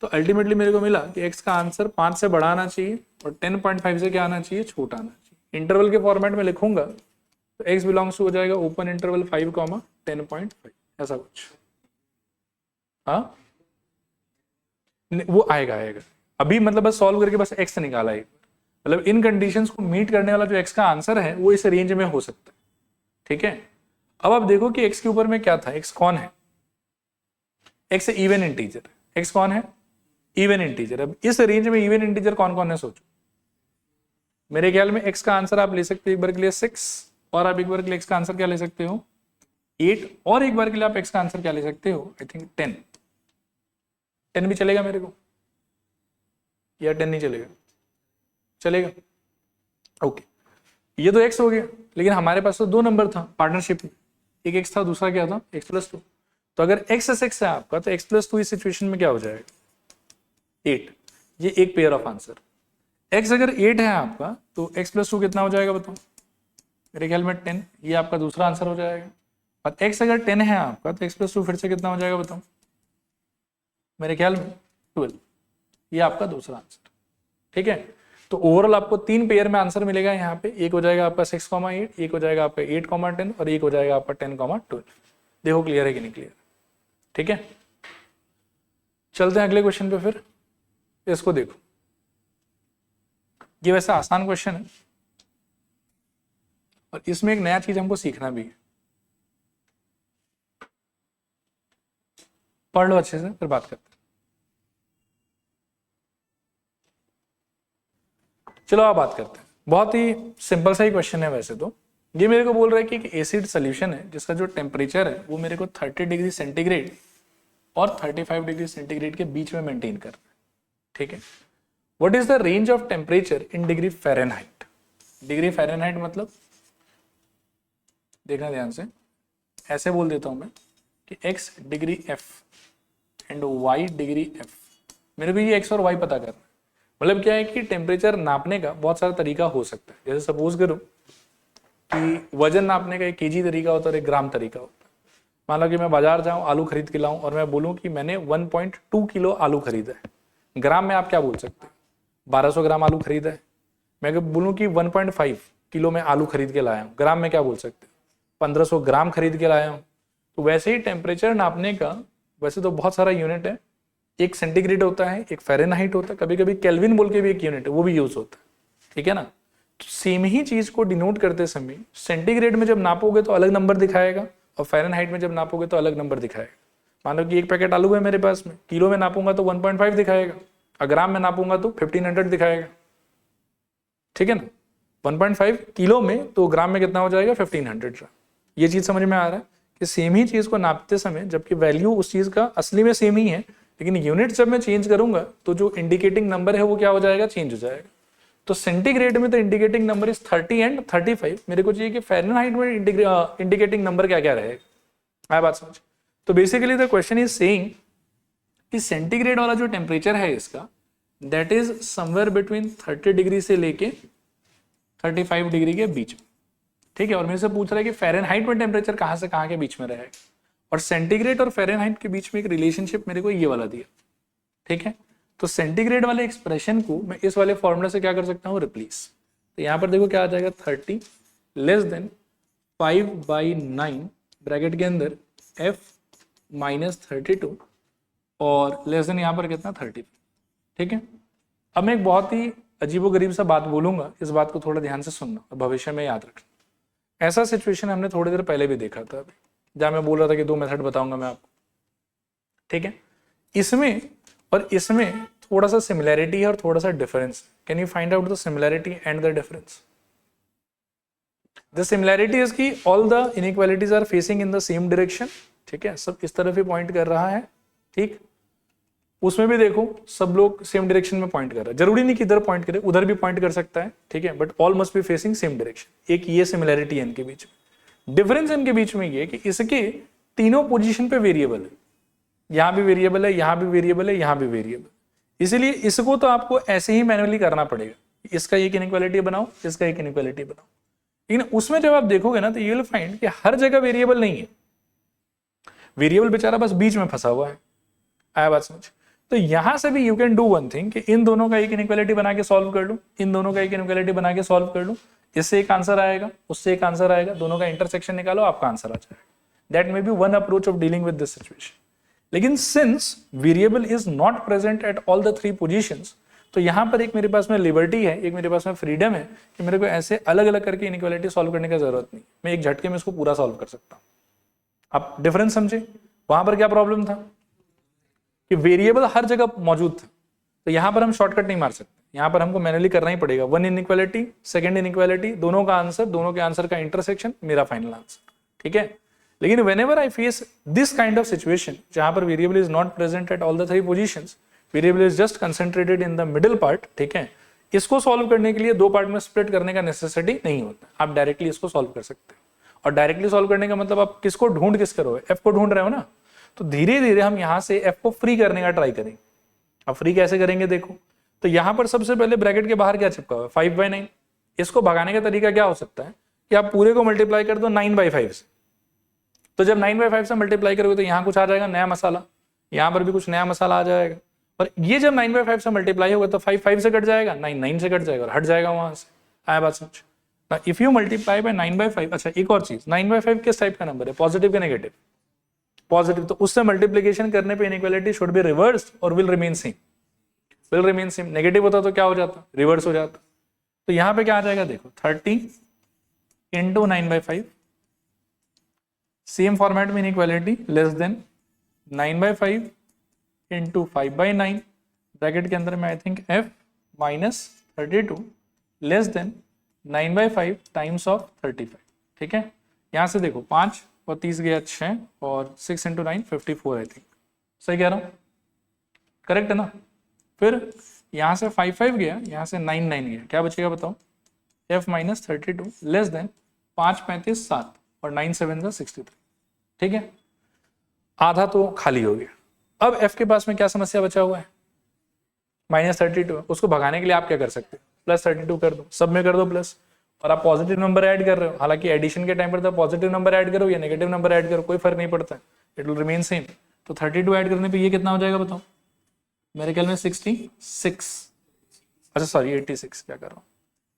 तो अल्टीमेटली मेरे को मिला कि x का आंसर 5 से बड़ा आना चाहिए और 10.5 से क्या आना चाहिए? छोटा आना चाहिए। इंटरवल के फॉर्मेट में लिखूंगा तो x बिलोंग्स टू हो जाएगा ओपन इंटरवल 5, 10.5, ऐसा कुछ। हाँ वो आएगा अभी, मतलब बस सॉल्व करके बस x निकाला है। मतलब इन कंडीशंस को मीट करने वाला जो x का आंसर है वो इस रेंज में हो सकता है, ठीक है। अब आप देखो कि x के ऊपर में क्या था? x कौन है? x even integer. x कौन है? Even integer. अब इस रेंज में इवन इंटीजर कौन कौन है सोचो। मेरे ख्याल में x का आंसर आप ले सकते हो एक बार के लिए 6 और आप एक बार के लिए x का आंसर क्या ले सकते हो? 8 और एक बार के लिए आप x का आंसर क्या ले सकते हो? आई थिंक 10 भी चलेगा मेरे को, या 10 नहीं चलेगा? चलेगा। ओके, ये तो x हो गया। लेकिन हमारे पास तो दो नंबर था पार्टनरशिप में, एक x था, दूसरा क्या था x+2। तो अगर x x है आपका तो x+2 इस सिचुएशन में क्या हो जाएगा 8। ये एक पेयर ऑफ आंसर। x अगर 8 है आपका तो x+2 कितना हो जाएगा बताओ, मेरे ख्याल में 10। ये आपका दूसरा आंसर हो जाएगा। और x अगर 10 है आपका तो x+2 फिर से कितना हो जाएगा बताओ, मेरे ख्याल में 12। ये आपका दूसरा आंसर। ठीक है, तो ओवरऑल आपको 3 पेयर में आंसर मिलेगा यहाँ पे। एक हो जाएगा आपका 6,8, एक हो जाएगा आपका 8,10 और एक हो जाएगा आपका 10,12। देखो क्लियर है कि नहीं क्लियर। ठीक है, चलते हैं अगले क्वेश्चन पे। फिर इसको देखो, ये वैसे आसान क्वेश्चन है और इसमें एक नया चीज हमको सीखना भी है। पढ़ लो अच्छे से, फिर बात करते हैं। चलो आप बात करते हैं। बहुत ही सिंपल सा ही क्वेश्चन है वैसे तो। ये मेरे को बोल रहा है कि एक एसिड सोल्यूशन है जिसका जो टेम्परेचर है वो मेरे को 30 डिग्री सेंटीग्रेड और 35 डिग्री सेंटीग्रेड के बीच में मेंटेन करना है। ठीक है, what is the range of temperature in degree Fahrenheit. Degree Fahrenheit मतलब देखना ध्यान से, ऐसे बोल देता हूं मैं कि x degree f and y degree f। मेरे को ये x और y पता करना है। मतलब क्या है कि टेम्परेचर नापने का बहुत सारा तरीका हो सकता है। जैसे सपोज करो कि वजन नापने का एक केजी तरीका होता है और एक ग्राम तरीका होता है। मान लो कि मैं बाजार जाऊं, आलू खरीद के लाऊं और मैं बोलूं कि मैंने 1.2 किलो आलू खरीदा है। ग्राम में आप क्या बोल सकते हैं, 1200 ग्राम आलू खरीदा है। मैं अगर बोलूं कि 1.5 किलो में आलू खरीद के लाया हूं, ग्राम में क्या बोल सकते हैं, 1500 ग्राम खरीद के लाया हूं। तो वैसे ही टेम्परेचर नापने का वैसे तो बहुत सारा यूनिट है। एक सेंटीग्रेड होता है, एक फ़ारेनहाइट होता है, कभी कभी केल्विन बोल के भी एक यूनिट है, वो भी यूज होता है। ठीक है ना, तो सेम ही चीज को डिनोट करते समय सेंटीग्रेड में जब नापोगे तो अलग नंबर दिखाएगा और फ़ारेनहाइट में जब नापोगे तो अलग नंबर दिखाएगा। मान लो कि एक पैकेट आलू है मेरे पास में, किलो में नापूंगा तो 1.5 दिखाएगा और ग्राम में नापूंगा तो 1500 दिखाएगा। ठीक है ना, 1.5 किलो में तो ग्राम में कितना हो जाएगा 1500। ये चीज समझ में आ रहा है कि सेम ही चीज को नापते समय जबकि वैल्यू उस चीज का असली में सेम ही है, लेकिन यूनिट जब मैं चेंज करूंगा तो जो इंडिकेटिंग नंबर है वो क्या हो जाएगा, चेंज हो जाएगा। तो सेंटीग्रेड में तो इंडिकेटिंग नंबर इज 30 एंड 35। मेरे को चाहिए कि फ़ारेनहाइट में इंडिकेटिंग नंबर क्या क्या रहेगा। आया बात समझ। तो basically the question is saying कि सेंटीग्रेड वाला जो टेम्परेचर है इसका that is somewhere between 30 degree से लेके 35 डिग्री के बीच में। ठीक है, और मेरे से पूछ रहा है कि फ़ारेनहाइट में टेम्परेचर कहाँ से कहाँ के बीच में रहेगा, और सेंटीग्रेड और फ़ारेनहाइट के बीच में एक रिलेशनशिप मेरे को ये वाला दिया। ठीक है, तो सेंटीग्रेड वाले एक्सप्रेशन को मैं इस वाले फॉर्मूला से क्या कर सकता हूँ, रिप्लेस। तो यहाँ पर देखो क्या आ जाएगा, 30 लेस देन 5/9 ब्रैकेट के अंदर f माइनस 32 और लेस देन यहाँ पर कितना 30। ठीक है, अब मैं एक बहुत ही अजीबोगरीब सा बात बोलूंगा, इस बात को थोड़ा ध्यान से सुनना और भविष्य में याद रखना। ऐसा सिचुएशन हमने थोड़ी देर पहले भी देखा था, अभी जहाँ मैं बोल रहा था कि 2 मेथड बताऊंगा मैं आपको। ठीक है, इसमें और इसमें थोड़ा सा सिमिलैरिटी है और थोड़ा सा difference. Can you find out the similarity and the difference. The similarity is कि all the inequalities are facing in the same direction. ठीक है, सब इस तरफ ही पॉइंट कर रहा है। ठीक, उसमें भी देखो सब लोग सेम डायरेक्शन में पॉइंट कर रहे हैं। जरूरी नहीं कि इधर पॉइंट करे, उधर भी पॉइंट कर सकता है। ठीक है, but all must be facing same direction. एक ये सिमिलैरिटी है इनके बीच में। डिफरेंस इनके बीच में ये कि इसके तीनों पोजीशन पे वेरिएबल है, यहां भी वेरिएबल है, यहां भी वेरिएबल है, यहां भी वेरिएबल। इसलिए इसको तो आपको ऐसे ही मैनुअली करना पड़ेगा, इसका एक इनइक्वालिटी बनाओ, इसका एक इनइक्वालिटी बनाओ। लेकिन उसमें जब आप देखोगे ना तो यू विल फाइंड कि हर जगह वेरिएबल नहीं है, वेरिएबल बेचारा बस बीच में फंसा हुआ है। आया बात समझ। तो यहां से भी you can do one thing कि इन दोनों का एक इनइक्वालिटी बना के सॉल्व कर लूं, इन दोनों का एक इनइक्वालिटी बना के सॉल्व कर लूं, इससे एक आंसर आएगा, उससे एक आंसर आएगा, दोनों का इंटरसेक्शन निकालो, आपका आंसर आ जाएगा। That may be one approach of dealing with this situation. लेकिन since variable is not present at all the 3 positions, तो यहां पर एक मेरे पास में लिबर्टी है, एक मेरे पास में फ्रीडम है कि मेरे को ऐसे अलग अलग करके इनइक्वालिटी सॉल्व करने की जरूरत नहीं, मैं एक झटके में इसको पूरा सॉल्व कर सकता हूं। आप डिफरेंस समझे। वहां पर क्या प्रॉब्लम था कि वेरिएबल हर जगह मौजूद था, तो यहां पर हम शॉर्टकट नहीं मार सकते, यहां पर हमको मैनुअली करना ही पड़ेगा। वन इनइक्वालिटी, सेकंड इनइक्वालिटी, दोनों का आंसर, दोनों के आंसर का इंटरसेक्शन, मेरा फाइनल आंसर। ठीक है, लेकिन whenever I face this kind of situation जहां पर variable is not present at all the 3 positions, variable is just concentrated in the middle part, ठीक है, इसको सॉल्व करने के लिए दो पार्ट में स्प्लिट करने का नेसेसिटी नहीं होता, आप डायरेक्टली इसको सॉल्व कर सकते हो। और डायरेक्टली सॉल्व करने का मतलब आप किसको ढूंढ रहे, एफ को ढूंढ रहे हो ना, तो धीरे धीरे हम यहां से एफ को फ्री करने का ट्राई करेंगे। अब फ्री कैसे करेंगे देखो, तो यहां पर सबसे पहले ब्रैकेट के बाहर क्या चिपका हुआ है 5/9, इसको भगाने का तरीका क्या हो सकता है कि आप पूरे को मल्टीप्लाई कर दो 9/5 से। तो जब 9/5 से मल्टीप्लाई करोगे तो यहाँ कुछ आ जाएगा नया मसाला, यहाँ पर भी कुछ नया मसाला आ जाएगा, और ये जब 9/5 से मल्टीप्लाई होगा तो 5 से कट जाएगा, 9 से कट जाएगा और हट जाएगा वहां से। आया बात समझ? इफ यू मल्टीप्लाई बाय 9/5, अच्छा एक और चीज, 9/5 किस टाइप का नंबर है, पॉजिटिव का नेगेटिव? पॉजिटिव, तो उससे मल्टीप्लीकेशन करने पे इनइक्वालिटी शुड बी रिवर्स्ड और will remain same, will remain same. Negative होता तो क्या हो जाता, रिवर्स हो जाता। तो यहाँ पे क्या आ जाएगा देखो, 30 इंटू 9/5, सेम फॉर्मेट में inequality, less than 9/5 into 5/9, bracket के अंदर में I think f minus 32 less than 9/5 times of 35। ठीक है, यहां से देखो 5 और 30 गया 6 और 6 इंटू 9 54 आई थिंक, सही कह रहा हूं, करेक्ट है ना। फिर यहां से 5 गया, यहां से 9 गया, क्या बचेगा बताओ, f माइनस 32 लेस देन 5 35 7 और 9 7 63। ठीक है, आधा तो खाली हो गया। अब f के पास में क्या समस्या बचा हुआ है, -32 है, उसको भगाने के लिए आप क्या कर सकते हो, +32 कर दो, सब में कर दो प्लस, और आप पॉजिटिव नंबर ऐड कर रहे हो, हालांकि एडिशन के टाइम पर तो पॉजिटिव नंबर ऐड करो या नेगेटिव नंबर ऐड करो कोई फर्क नहीं पड़ता, इट विल रिमेन सेम। तो 32 ऐड करने पे ये कितना हो जाएगा बताओ, मेरे ख्याल में 66, अच्छा सॉरी 86, क्या कर रहा हूँ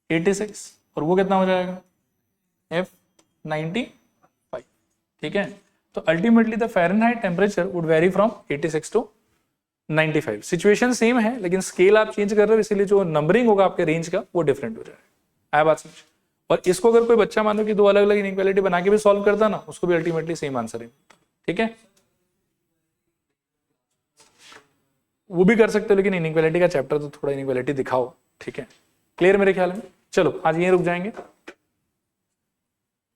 86, और वो कितना हो जाएगा f 95। ठीक है, तो ultimately the Fahrenheit temperature would vary from 86 to 95। Situation same है लेकिन स्केल आप चेंज कर रहे हो, इसीलिए जो नंबरिंग होगा आपके रेंज का वो डिफरेंट हो जाएगा। आया बात समझ? और इसको अगर कोई बच्चा मान लो कि दो अलग अलग इनइक्वालिटी बना के भी सॉल्व करता ना, उसको भी अल्टीमेटली सेम आंसर ही मिलता। ठीक है, वो भी कर सकते हो, लेकिन इनइक्वालिटी का चैप्टर तो थोड़ा इनइक्वालिटी दिखाओ। ठीक है, क्लियर मेरे ख्याल में। चलो आज यहीं रुक जाएंगे।